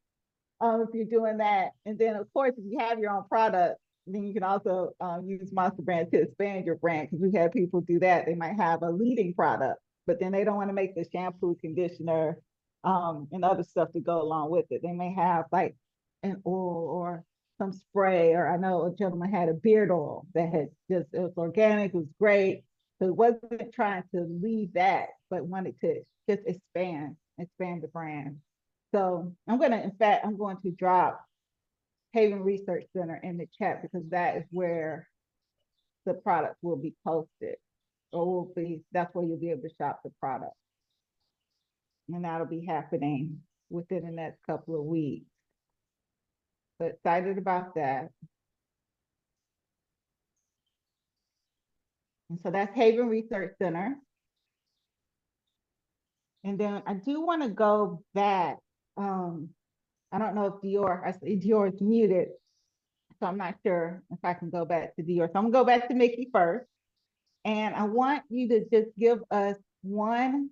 If you're doing that. And then of course, if you have your own product, then you can also use Monster Brand to expand your brand, because we have people do that. They might have a leading product, but then they don't want to make the shampoo, conditioner, and other stuff to go along with it. They may have like an oil or some spray, or I know a gentleman had a beard oil that had it was organic, it was great. So it wasn't trying to leave that, but wanted to just expand the brand. So I'm going to drop Haven Research Center in the chat, because that is where the product will be posted, or that's where you'll be able to shop the product. And that'll be happening within the next couple of weeks. So excited about that. And so that's Haven Research Center. And then I do want to go back. I don't know if I see Dior is muted, so I'm not sure if I can go back to Dior. So I'm gonna go back to Mickey first. And I want you to just give us one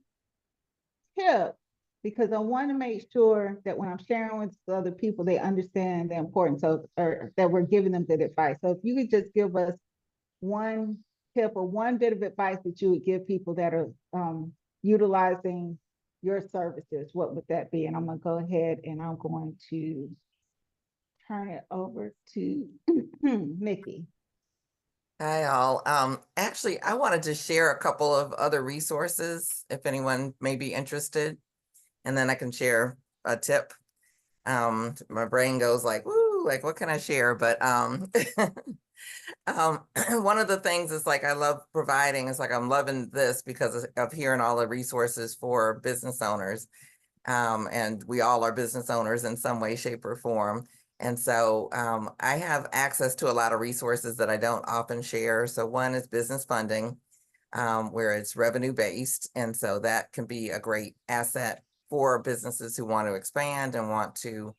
tip, because I want to make sure that when I'm sharing with other people, they understand the importance of, or that we're giving them good advice. So if you could just give us one tip or one bit of advice that you would give people that are utilizing your services, what would that be? And I'm gonna go ahead and I'm going to turn it over to Mickey. Hi all. Actually, I wanted to share a couple of other resources if anyone may be interested, and then I can share a tip. My brain goes like, woo, like what can I share? But one of the things is like I love providing. It's like I'm loving this because of hearing all the resources for business owners. And we all are business owners in some way, shape, or form. And so I have access to a lot of resources that I don't often share. So one is business funding, where it's revenue based. And so that can be a great asset for businesses who want to expand and want to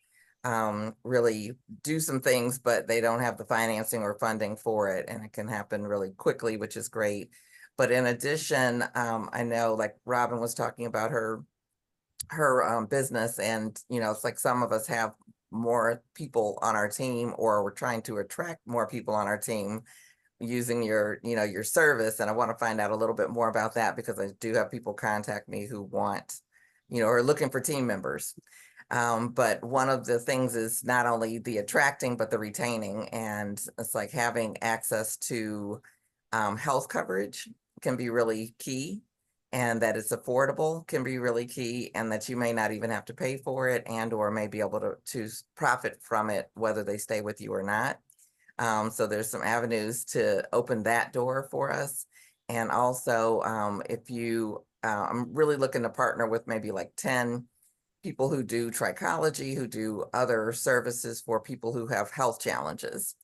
really do some things, but they don't have the financing or funding for it. And it can happen really quickly, which is great. But in addition, I know like Robin was talking about her business, and it's like some of us have more people on our team, or we're trying to attract more people on our team using your service. And I want to find out a little bit more about that, because I do have people contact me who want, are looking for team members. But one of the things is not only the attracting, but the retaining. And it's like having access to health coverage can be really key, and that it's affordable can be really key, and that you may not even have to pay for it, and or may be able to profit from it, whether they stay with you or not. So there's some avenues to open that door for us. And also, if you, I'm really looking to partner with maybe like 10 people who do trichology, who do other services for people who have health challenges,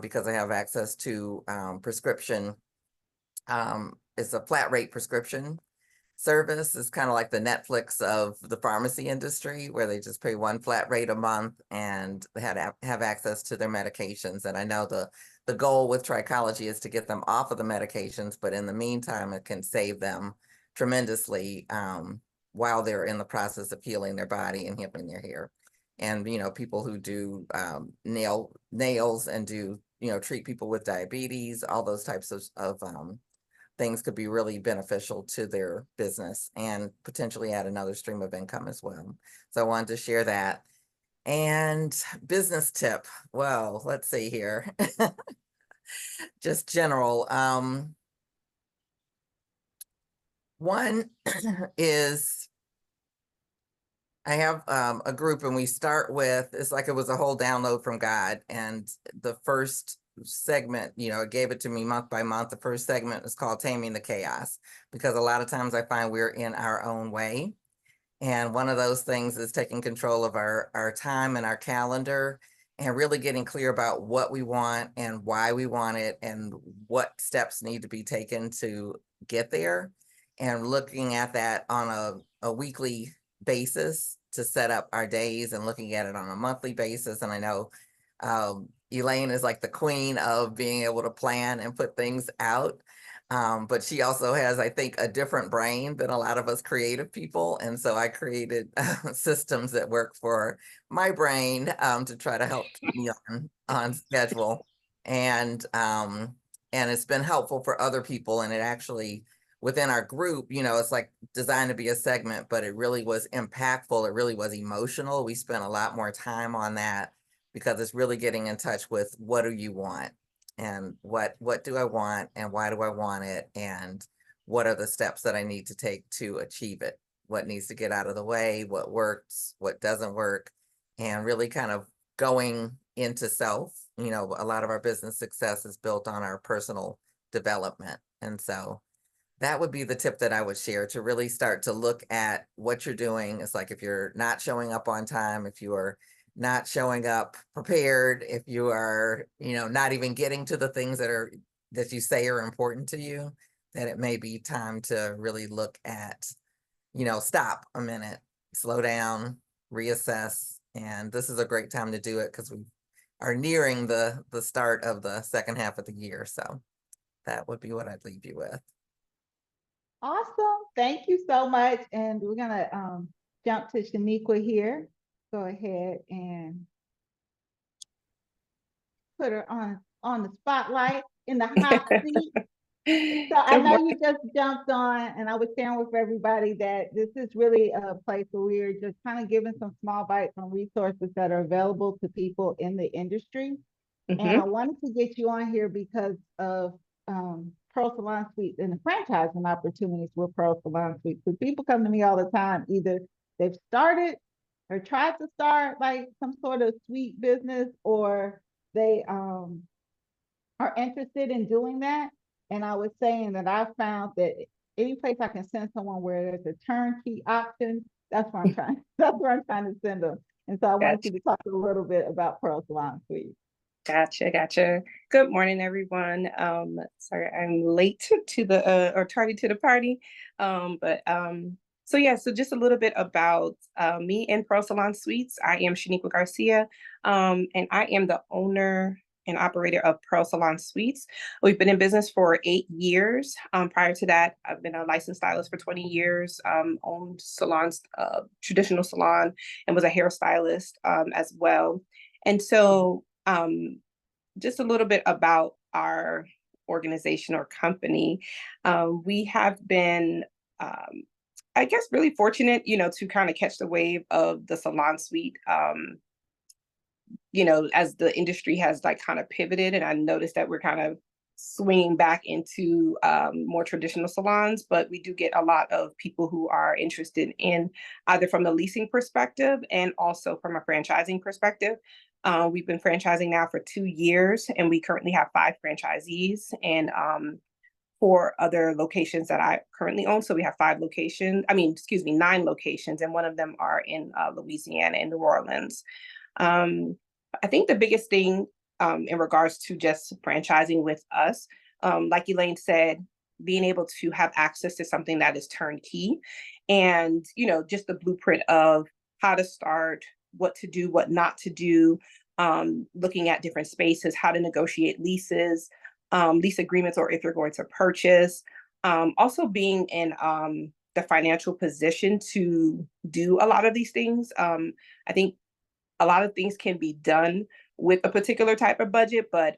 because I have access to prescription. It's a flat rate prescription service. It's kind of like the Netflix of the pharmacy industry, where they just pay one flat rate a month and they have access to their medications. And I know the the goal with trichology is to get them off of the medications, but in the meantime, it can save them tremendously while they're in the process of healing their body and healing their hair. And, you know, people who do nails and do, you know, treat people with diabetes, all those types of things could be really beneficial to their business and potentially add another stream of income as well. So I wanted to share that. And business tip, well, let's see here. Just general. One is I have a group and we start with, it's like it was a whole download from God. And the first segment, you know, it gave it to me month by month. The first segment is called Taming the Chaos, because a lot of times I find we're in our own way. And one of those things is taking control of our time and our calendar and really getting clear about what we want and why we want it and what steps need to be taken to get there. And looking at that on a weekly basis to set up our days and looking at it on a monthly basis. And I know Elaine is like the queen of being able to plan and put things out. But she also has, I think, a different brain than a lot of us creative people. And so I created systems that work for my brain to try to help keep me on schedule. And it's been helpful for other people. And it actually, within our group, you know, it's like designed to be a segment, but it really was impactful. It really was emotional. We spent a lot more time on that because it's really getting in touch with what do you want? And what do I want and why do I want it? And what are the steps that I need to take to achieve it? What needs to get out of the way? What works? What doesn't work? And really kind of going into self. You know, a lot of our business success is built on our personal development. And so that would be the tip that I would share, to really start to look at what you're doing. It's like if you're not showing up on time, if you are not showing up prepared, if you are, you know, not even getting to the things that you say are important to you, that it may be time to really look at, you know, stop a minute, slow down, reassess. And this is a great time to do it because we are nearing the start of the second half of the year. So that would be what I'd leave you with. Awesome. Thank you so much. And we're gonna jump to Shaniqua here. Go ahead and put her on the spotlight in the hot seat. So I know you just jumped on, and I was sharing with everybody that this is really a place where we're just kind of giving some small bites on resources that are available to people in the industry. And I wanted to get you on here because of Pro Salon Suites and the franchising opportunities with Pro Salon Suites. So people come to me all the time, either they've started or tried to start like some sort of suite business, or they are interested in doing that. And I was saying that I found that any place I can send someone where there's a turnkey option, that's where I'm trying. That's where I'm trying to send them. And so I wanted you to talk a little bit about Pro Salon Suites. Gotcha. Good morning, everyone. Sorry, I'm late to the or tardy to the party. So just a little bit about me and Pro Salon Suites. I am Shaniqua Garcia, and I am the owner and operator of Pro Salon Suites. We've been in business for 8 years. Prior to that, I've been a licensed stylist for 20 years, owned salons, traditional salon, and was a hairstylist as well. And so just a little bit about our organization or company. We have been, I guess, really fortunate, you know, to kind of catch the wave of the salon suite, you know, as the industry has like kind of pivoted. And I noticed that we're kind of swinging back into more traditional salons, but we do get a lot of people who are interested in either from the leasing perspective and also from a franchising perspective. We've been franchising now for 2 years, and we currently have 5 franchisees and 4 other locations that I currently own. So we have 9 locations, and one of them are in Louisiana and New Orleans. I think the biggest thing in regards to just franchising with us, like Elaine said, being able to have access to something that is turnkey and, you know, just the blueprint of how to start, what to do, what not to do, looking at different spaces, how to negotiate leases, lease agreements, or if you're going to purchase. Also being in the financial position to do a lot of these things. I think a lot of things can be done with a particular type of budget, but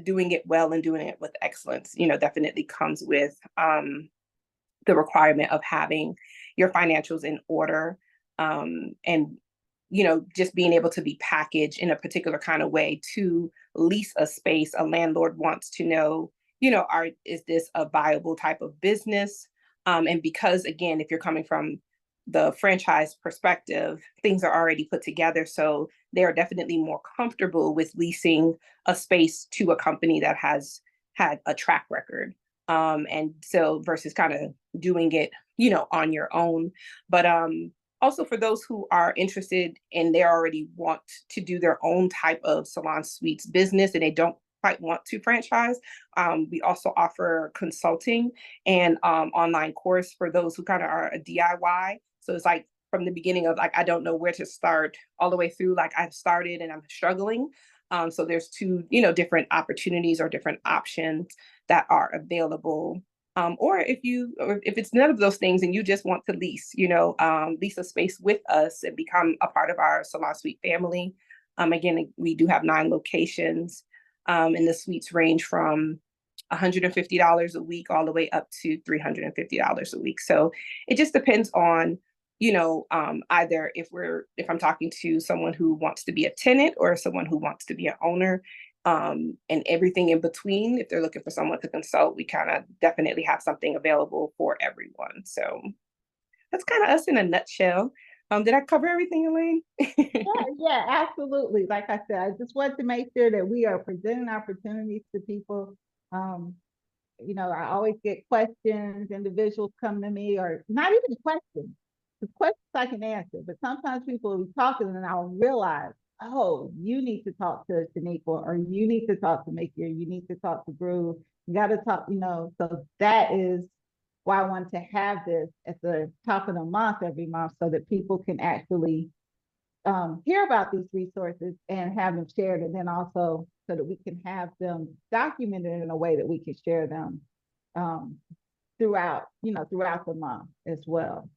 doing it well and doing it with excellence, definitely comes with the requirement of having your financials in order, and just being able to be packaged in a particular kind of way to lease a space. A landlord wants to know, is this a viable type of business? And because, again, if you're coming from the franchise perspective, things are already put together. So they are definitely more comfortable with leasing a space to a company that has had a track record. And so versus kind of doing it, on your own. But also for those who are interested and they already want to do their own type of salon suites business and they don't quite want to franchise, we also offer consulting and online course for those who kind of are a DIY. So it's like from the beginning of I don't know where to start all the way through, I've started and I'm struggling. So there's two, different opportunities or different options that are available. Or if it's none of those things and you just want to lease, lease a space with us and become a part of our salon suite family. Again, we do have 9 locations, and the suites range from $150 a week all the way up to $350 a week. So it just depends on, either if I'm talking to someone who wants to be a tenant or someone who wants to be an owner, and everything in between. If they're looking for someone to consult, we kind of definitely have something available for everyone. So that's kind of us in a nutshell. Did I cover everything, Elaine? Yeah, absolutely. Like I said, I just want to make sure that we are presenting opportunities to people. I always get questions, individuals come to me, or not even questions. The questions I can answer, but sometimes people will be talking and I'll realize, oh, you need to talk to Shaniqua, or you need to talk to Mickey, or you need to talk to Groove. You got to talk, so that is why I wanted to have this at the top of the month every month so that people can actually hear about these resources and have them shared, and then also so that we can have them documented in a way that we can share them throughout the month as well.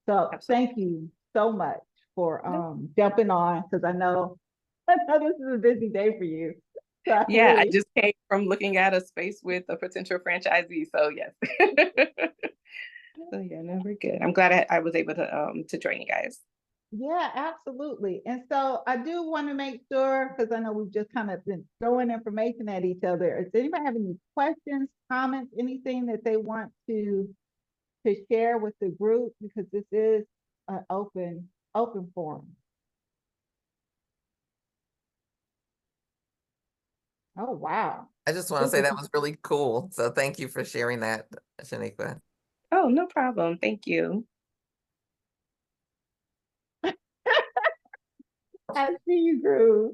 So thank you so much for jumping on, because I know this is a busy day for you. So yeah, I just came from looking at a space with a potential franchisee. So yes. So yeah, no, we're good. I'm glad I was able to join you guys. Yeah, absolutely. And so I do want to make sure, because I know we've just kind of been throwing information at each other. Does anybody have any questions, comments, anything that they want to share with the group? Because this is an open forum. Oh, wow. I just want to say that was really cool. So thank you for sharing that, Shaniqua. Oh, no problem. Thank you. I see you, Groove.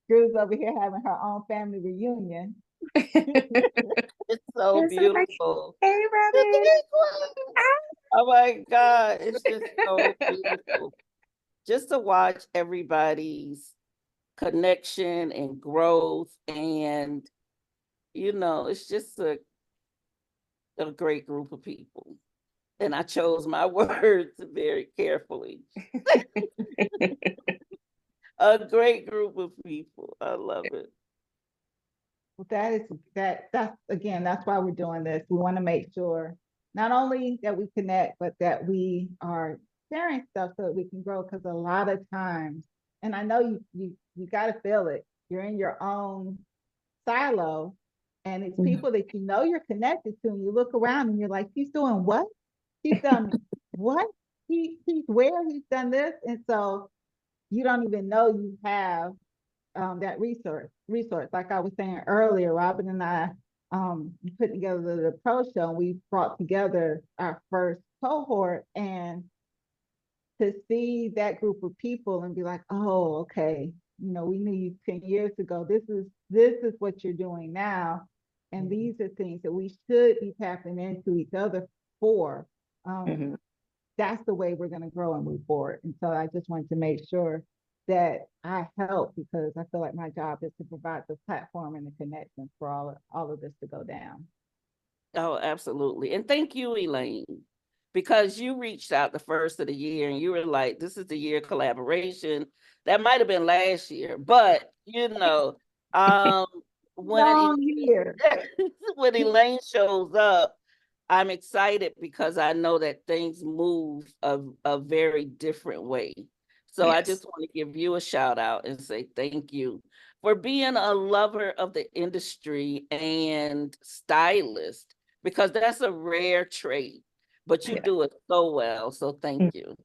Groove's over here having her own family reunion. It's so beautiful. Hey, Robin. Oh my God, it's just so beautiful. Just to watch everybody's connection and growth, and it's just a great group of people. And I chose my words very carefully. A great group of people. I love it. Well, that's again, that's why we're doing this. We want to make sure not only that we connect, but that we are sharing stuff so that we can grow. Because a lot of times, and I know you got to feel it, you're in your own silo, and it's people that you're connected to, and you look around and you're like, he's doing what? He's done what? He's where? He's done this, and so you don't even know you have that resource. Like I was saying earlier, Robin and I put together the pro show, and we brought together our first cohort, and to see that group of people and be like, oh, okay, we knew you 10 years ago. This is what you're doing now. And these are things that we should be tapping into each other for. That's the way we're going to grow and move forward. And so I just wanted to make sure that I help because I feel like my job is to provide the platform and the connections for all of this to go down. Oh, absolutely. And thank you, Elaine, because you reached out the first of the year and you were like, this is the year of collaboration. That might have been last year, but um, when Long year. when Elaine shows up, I'm excited because I know that things move a very different way. So I Yes. just want to give you a shout out and say thank you for being a lover of the industry and stylist, because that's a rare trait, but you Yeah. do it so well. So thank you.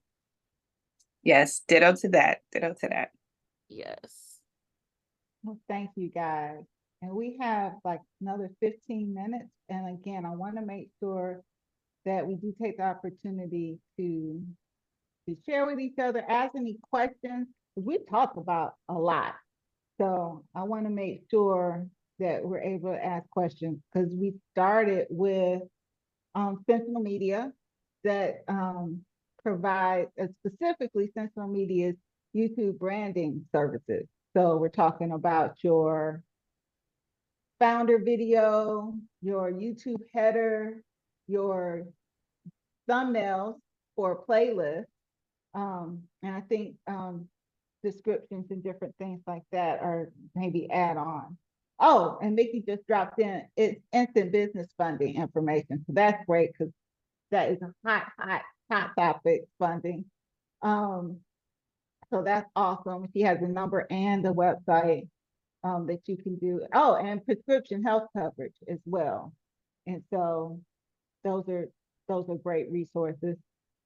Yes, ditto to that. Ditto to that. Yes. Well, thank you guys. And we have like another 15 minutes. And again, I want to make sure that we do take the opportunity to share with each other, ask any questions. We talk about a lot. So I want to make sure that we're able to ask questions because we started with Sentinel Media that provide specifically Sentinel Media's YouTube branding services. So we're talking about your founder video, your YouTube header, your thumbnails for playlists, and I think descriptions and different things like that are maybe add on. Oh, and Mickey just dropped in it's instant business funding information. So that's great because that is a hot topic funding. Um, so that's awesome. She has a number and the website that you can do. Oh, and prescription health coverage as well. And so those are great resources.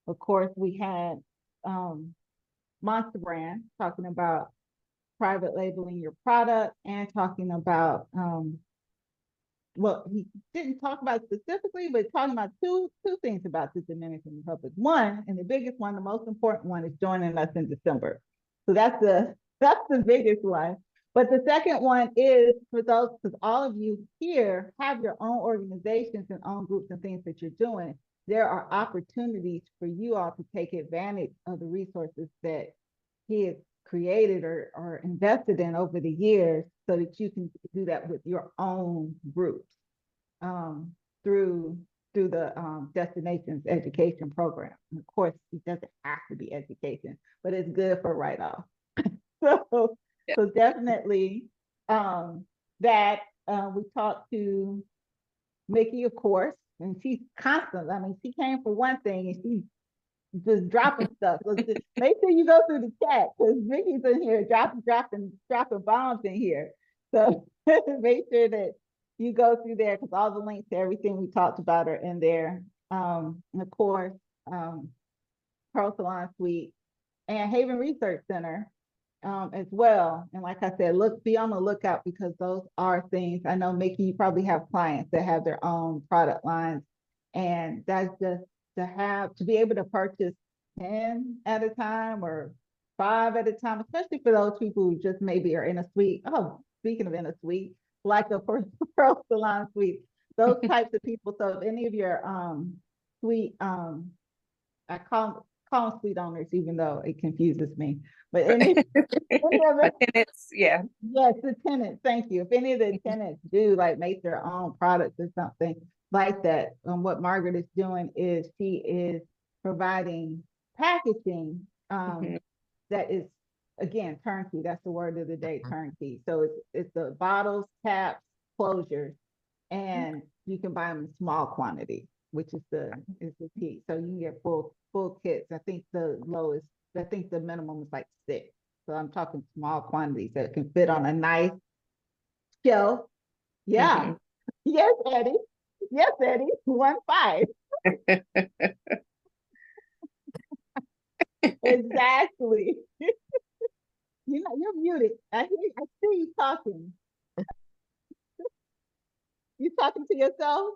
Of course, we had Monster Brand talking about private labeling your product and talking about well, he didn't talk about specifically, but talking about two things about the Dominican Republic. One, and the biggest one, the most important one, is joining us in December. So that's the biggest one. But the second one is for those, because all of you here have your own organizations and own groups and things that you're doing. There are opportunities for you all to take advantage of the resources that he has created or invested in over the years so that you can do that with your own groups through the destinations education program. And of course, it doesn't have to be education, but it's good for write-off. So, Yeah. so definitely that we talked to Mickey, of course, and she's constant. I mean, she came for one thing and she's just dropping stuff. So just make sure you go through the chat because Mickey's in here dropping bombs in here. So make sure that you go through there because all the links to everything we talked about are in there. And of course, Pearl Salon Suite and Haven Research Center as well. And like I said, be on the lookout because those are things. I know, Mickey, you probably have clients that have their own product lines, and that's just to be able to purchase 10 at a time or 5 at a time, especially for those people who just maybe are in a suite. Oh, speaking of in a suite, like a Pearl Salon Suite, those types of people. So if any of your suite, I call them suite owners, even though it confuses me. But any of the, It's, yeah. yes, the tenants, thank you. If any of the tenants do like make their own products or something like that, what Margaret is doing is she is providing packaging that is, again, turnkey. That's the word of the day, turnkey. So it's the bottles, caps, closures, and you can buy them in small quantity, which is the key. So you can get full kits. I think the minimum is like 6. So I'm talking small quantities that can fit on a nice shelf. Yeah. Yes, Eddie. Yes, Eddie. 1.5. Exactly. You're muted. I see you talking. You talking to yourself?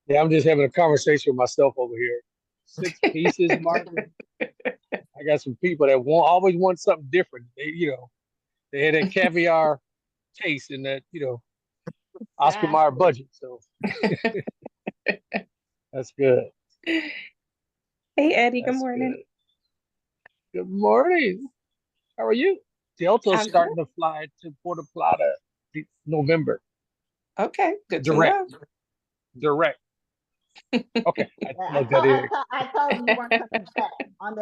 Yeah, I'm just having a conversation with myself over here. 6 pieces, Margaret. I got some people that always want something different. They had that caviar taste in that, Oscar Mayer Exactly. budget. So that's good. Hey, Eddie, good That's morning. good. Good morning. How are you? Delta's I'm good. starting to fly to Puerto Plata November. Okay, good to Direct. know. Direct. Okay, I Yeah, plugged that in. I told you you weren't coming back on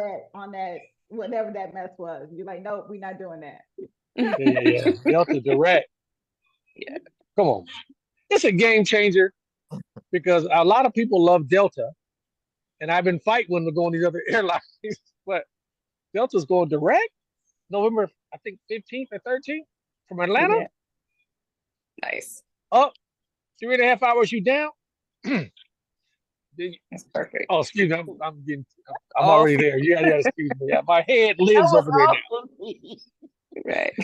that whatever that mess was. You're like, nope, we're not doing that. Yeah. Delta Direct. Yeah. Come on. It's a game changer because a lot of people love Delta, and I've been fighting when to go on these other airlines, but Delta's going direct November, I think 15th or 13th from Atlanta Yeah, nice. up 3.5 hours. You down? That's perfect. Oh, excuse me. I'm Off. already there. You gotta excuse me. Yeah, my head That lives was over there now. awful. Right.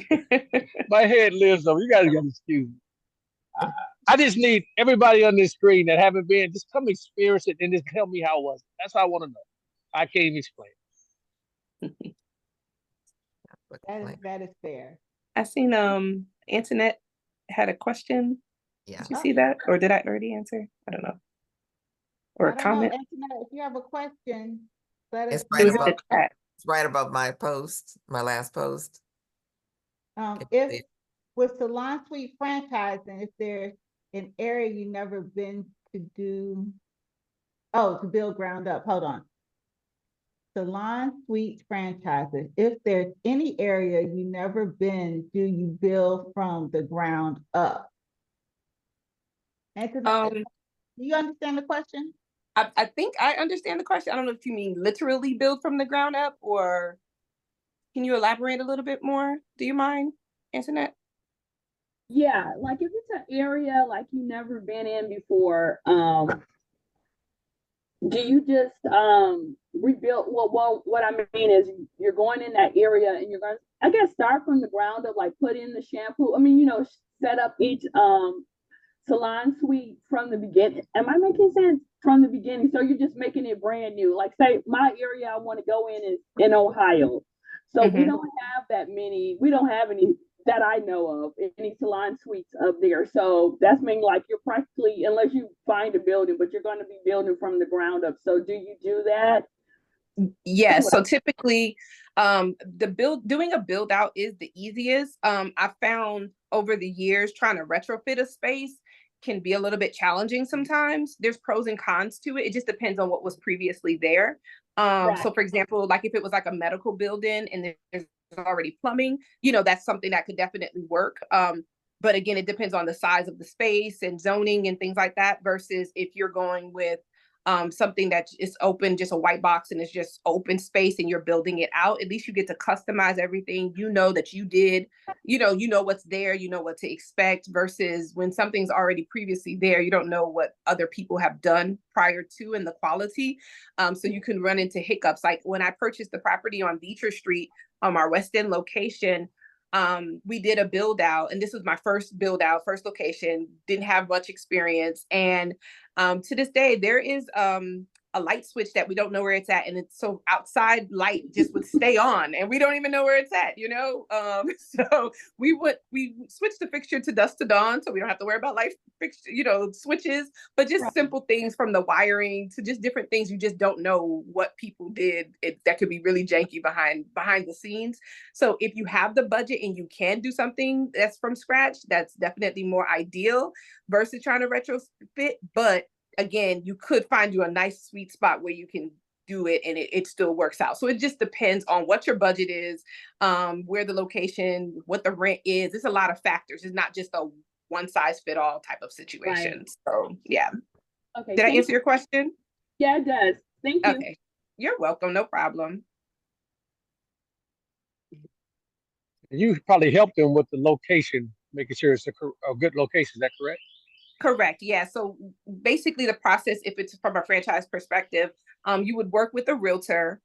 My head lives over. You guys gotta excuse me. I just need everybody on this screen that haven't been, just come experience it and just tell me how it was. That's what I want to know. I can't even explain. That is fair. I seen Antoinette had a question. Yeah. Did you see that? Or did I already answer? I don't know. Or I a don't know, comment. Antoinette, if you have a question, let us It's right It was know. in the chat. It's right above my post, my last post. If with Salon Suite franchising, if there's an area you never been to do, to build ground up, hold on. Salon Suite franchising, if there's any area you never been, do you build from the ground up? Antoinette, do you understand the question? I think I understand the question. I don't know if you mean literally build from the ground up, or can you elaborate a little bit more? Do you mind, Antoinette? Yeah, like if it's an area like you never been in before, do you just rebuild? Well, what I mean is you're going in that area and you're going to, I guess, start from the ground up, like put in the shampoo. I mean, set up each salon suite from the beginning. Am I making sense? From the beginning, so you're just making it brand new. Like, say my area I want to go in is in Ohio, so we don't have that many. We don't have any that I know of, any salon suites up there. So that's mean like you're practically, unless you find a building, but you're going to be building from the ground up. So do you do that? Yes. So typically, doing a build out is the easiest. I found over the years trying to retrofit a space can be a little bit challenging sometimes. There's pros and cons to it. It just depends on what was previously there. Right. So for example, like if it was like a medical building and there's already plumbing, that's something that could definitely work. But again, it depends on the size of the space and zoning and things like that, versus if you're going with something that is open, just a white box, and it's just open space and you're building it out. At least you get to customize everything. That you did, what's there, what to expect, versus when something's already previously there, you don't know what other people have done prior to and the quality. So you can run into hiccups. Like when I purchased the property on Beecher Street, our West End location, we did a build out, and this was my first build out, first location, didn't have much experience. And to this day, there is a light switch that we don't know where it's at, and it's so outside light just would stay on, and we don't even know where it's at. So we switched the fixture to dusk to dawn, so we don't have to worry about light fixture, switches, but just simple things from the wiring to just different things. You just don't know what people did. That could be really janky behind the scenes. So if you have the budget and you can do something that's from scratch, that's definitely more ideal versus trying to retrofit. But again, you could find you a nice sweet spot where you can do it and it still works out. So it just depends on what your budget is, where the location, what the rent is. It's a lot of factors. It's not just a one size fit all type of situation. Right. So yeah. Okay. Did I answer your question? Yeah, it does. Thank you. Okay. You're welcome. No problem. You probably helped them with the location, making sure it's a good location. Is that correct? Correct. Yeah. So basically the process, if it's from a franchise perspective, you would work with a realtor.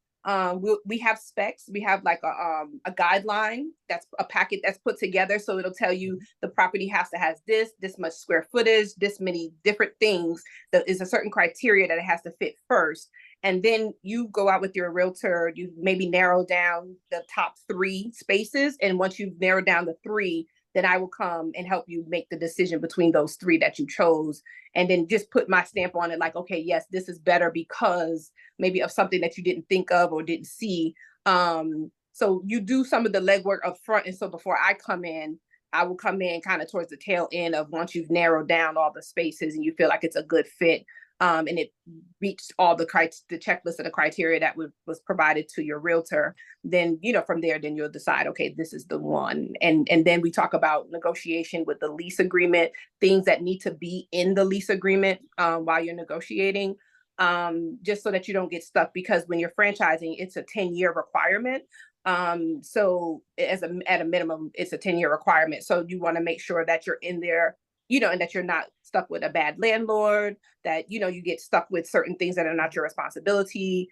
We have specs. We have like a guideline, that's a packet that's put together. So it'll tell you the property has to have this much square footage, this many different things. That is a certain criteria that it has to fit first. And then you go out with your realtor, you maybe narrow down the top 3 spaces. And once you've narrowed down the 3, then I will come and help you make the decision between those 3 that you chose. And then just put my stamp on it, like, okay, yes, this is better because maybe of something that you didn't think of or didn't see. So you do some of the legwork up front. And so before I come in, I will come in kind of towards the tail end of once you've narrowed down all the spaces and you feel like it's a good fit. And it reached all the checklist of the criteria that was provided to your realtor, then, from there, then you'll decide, okay, this is the one. And then we talk about negotiation with the lease agreement, things that need to be in the lease agreement while you're negotiating, just so that you don't get stuck, because when you're franchising, it's a 10-year requirement. So at a minimum, it's a 10-year requirement. So you want to make sure that you're in there, and that you're not stuck with a bad landlord, that, you get stuck with certain things that are not your responsibility.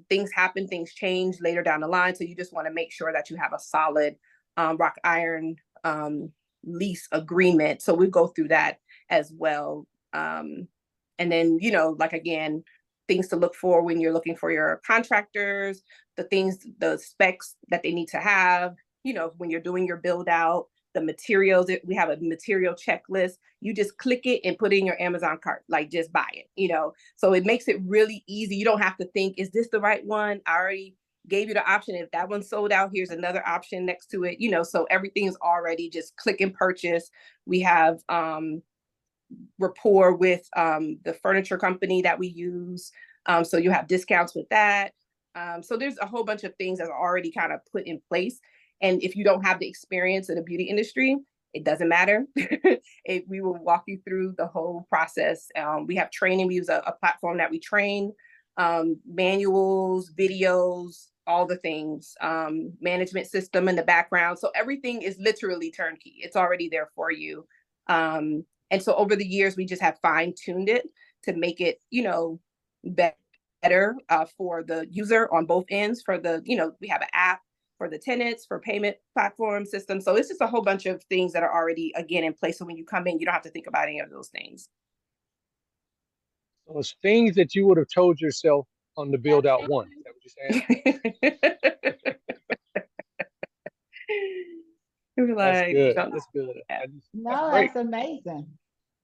Things happen, things change later down the line. So you just want to make sure that you have a solid rock iron lease agreement. So we go through that as well. And then, again, things to look for when you're looking for your contractors, the specs that they need to have, when you're doing your build out, the materials. We have a material checklist. You just click it and put it in your Amazon cart, like just buy it, So it makes it really easy. You don't have to think, is this the right one? I already gave you the option. If that one's sold out, here's another option next to it, so everything's already just click and purchase. We have rapport with the furniture company that we use. So you have discounts with that. So there's a whole bunch of things that are already kind of put in place. And if you don't have the experience in the beauty industry, it doesn't matter. We will walk you through the whole process. We have training. We use a platform that we train, manuals, videos, all the things, management system in the background. So everything is literally turnkey. It's already there for you. And so over the years, we just have fine-tuned it to make it, better for the user on both ends. For the, we have an app for the tenants, for payment platform systems. So it's just a whole bunch of things that are already, again, in place. So when you come in, you don't have to think about any of those things. So it's things that you would have told yourself on the build out one. Is that what you're saying? That's good. That's good. No, Great. that's amazing.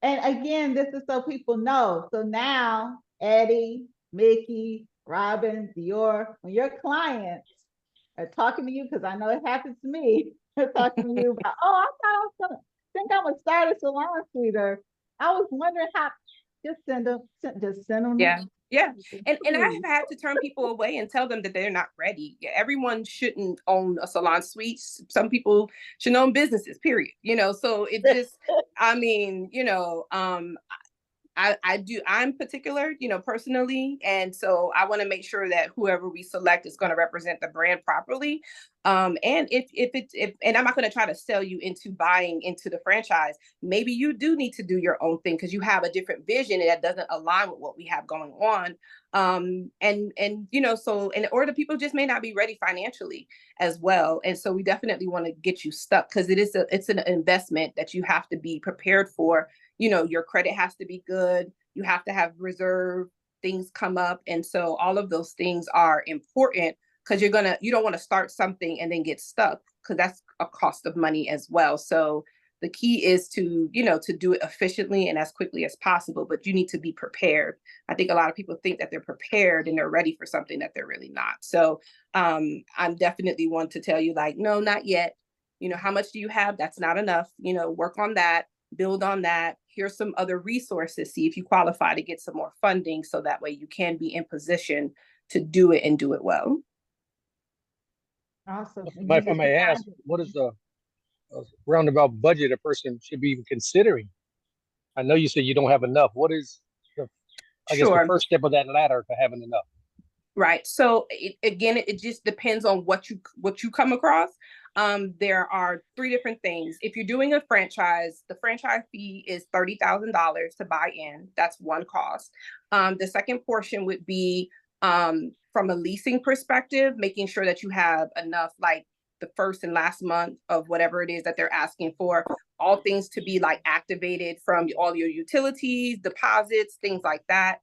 And again, this is so people know. So now, Eddie, Mickey, Robin, Dior, when your clients are talking to you, because I know it happens to me, they're talking to you about, oh, I thought I was gonna think I'm gonna start a salon suite, or I was wondering how. Just send them. Just send them. Yeah. And I have had to turn people away and tell them that they're not ready. Yeah, everyone shouldn't own a salon suite. Some people should own businesses, period. So it just, I mean, I'm particular, personally. And so I want to make sure that whoever we select is going to represent the brand properly. And and I'm not going to try to sell you into buying into the franchise. Maybe you do need to do your own thing because you have a different vision that doesn't align with what we have going on. Or the people just may not be ready financially as well. And so we definitely want to get you stuck, because it's an investment that you have to be prepared for. Your credit has to be good. You have to have reserve, things come up. And so all of those things are important, because you don't want to start something and then get stuck, because that's a cost of money as well. So the key is to do it efficiently and as quickly as possible, but you need to be prepared. I think a lot of people think that they're prepared and they're ready for something that they're really not. So I'm definitely one to tell you, like, no, not yet. How much do you have? That's not enough. Work on that. Build on that. Here's some other resources. See if you qualify to get some more funding, so that way you can be in position to do it and do it well. Awesome. If I may ask, what is the roundabout budget a person should be even considering? I know you said you don't have enough. What is the first step of that ladder to having enough? Right. So it just depends on what you come across. There are 3 different things. If you're doing a franchise, the franchise fee is $30,000 to buy in. That's one cost. The second portion would be from a leasing perspective, making sure that you have enough, like the first and last month of whatever it is that they're asking for, all things to be like activated from all your utilities, deposits, things like that.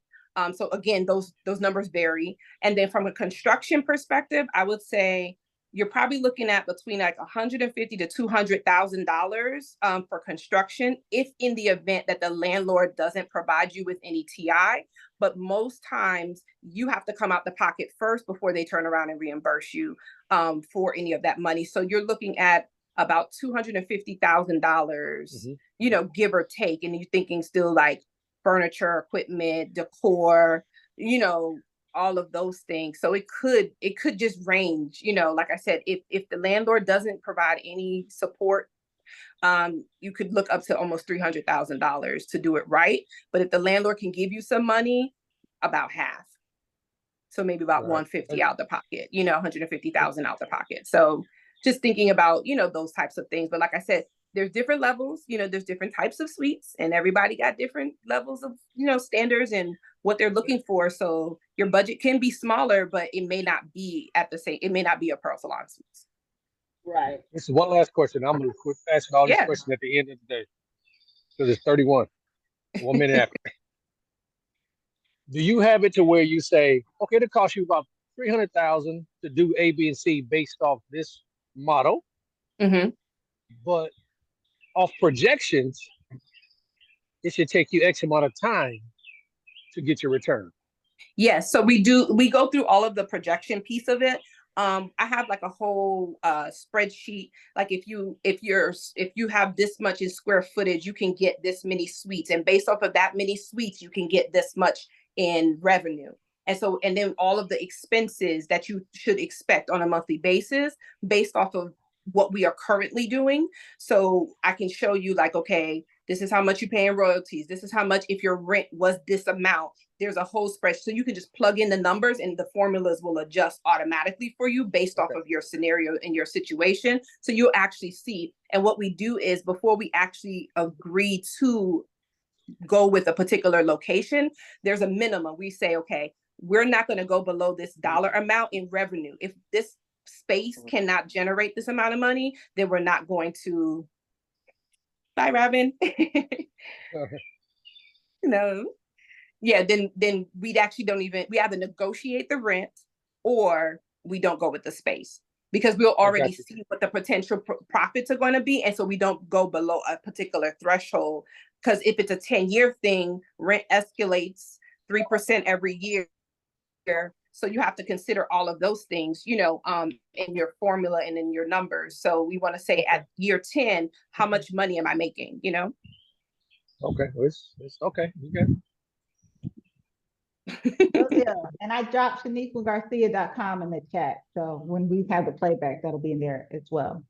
So again, those numbers vary. And then from a construction perspective, I would say you're probably looking at between like $150,000 to $200,000 for construction, if in the event that the landlord doesn't provide you with any TI. but most times you have to come out the pocket first before they turn around and reimburse you for any of that money. So you're looking at about $250,000, you know, give or take, and you're thinking still like furniture, equipment, decor, you know, all of those things. So it could just range, you know, like I said, if the landlord doesn't provide any support, you could look up to almost $300,000 to do it right. But if the landlord can give you some money, about half. So maybe about 150 out the pocket, you know, 150,000 out the pocket. So just thinking about, you know, those types of things. But like I said, there's different levels, you know, there's different types of suites, and everybody got different levels of, you know, standards and what they're looking for. So your budget can be smaller, but it may not be at the same, it may not be a Pearl Salon Suites. Right. This is one last question. I'm gonna quit asking all these questions at the end of the day. Because it's 31. 1 minute after. Do you have it to where you say, okay, it'll cost you about 300,000 to do A, B, and C based off this model, but off projections, it should take you X amount of time to get your return? Yes, so we go through all of the projection piece of it. I have like a whole spreadsheet. Like if you have this much in square footage, you can get this many suites, and based off of that many suites, you can get this much in revenue. And so, and then all of the expenses that you should expect on a monthly basis based off of what we are currently doing. So I can show you like, okay, this is how much you pay in royalties. This is how much, if your rent was this amount, there's a whole spreadsheet. So you can just plug in the numbers and the formulas will adjust automatically for you based off of your scenario and your situation. So you'll actually see. And what we do is before we actually agree to go with a particular location, there's a minimum. We say, okay, we're not going to go below this dollar amount in revenue. If this space cannot generate this amount of money, then we're not going to. Bye, Robin. No. Yeah, then we actually don't even, we either negotiate the rent or we don't go with the space, because we'll already see what the potential profits are going to be. And so we don't go below a particular threshold, because if it's a 10-year thing, rent escalates 3% every year. So you have to consider all of those things, you know, in your formula and in your numbers. So we want to say at year 10, how much money am I making, you know? Okay, it's okay. Okay. Yeah. And I dropped shaniquagarcia.com in the chat. So when we have the playback, that'll be in there as well.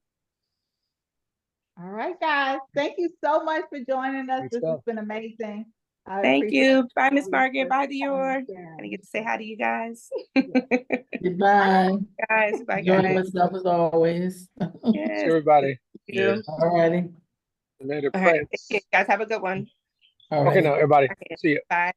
All right, guys. Thank you so much for joining us. This has been amazing. Thank you. Bye, Miss Margaret. Bye, Dior. I didn't get to say hi to you guys. Goodbye. Guys, bye, Enjoy guys. yourself as always. Yes. Everybody. Yes. All righty. Later, All right. You guys have a good one. All okay, righty. now, everybody. Okay. See you. Bye.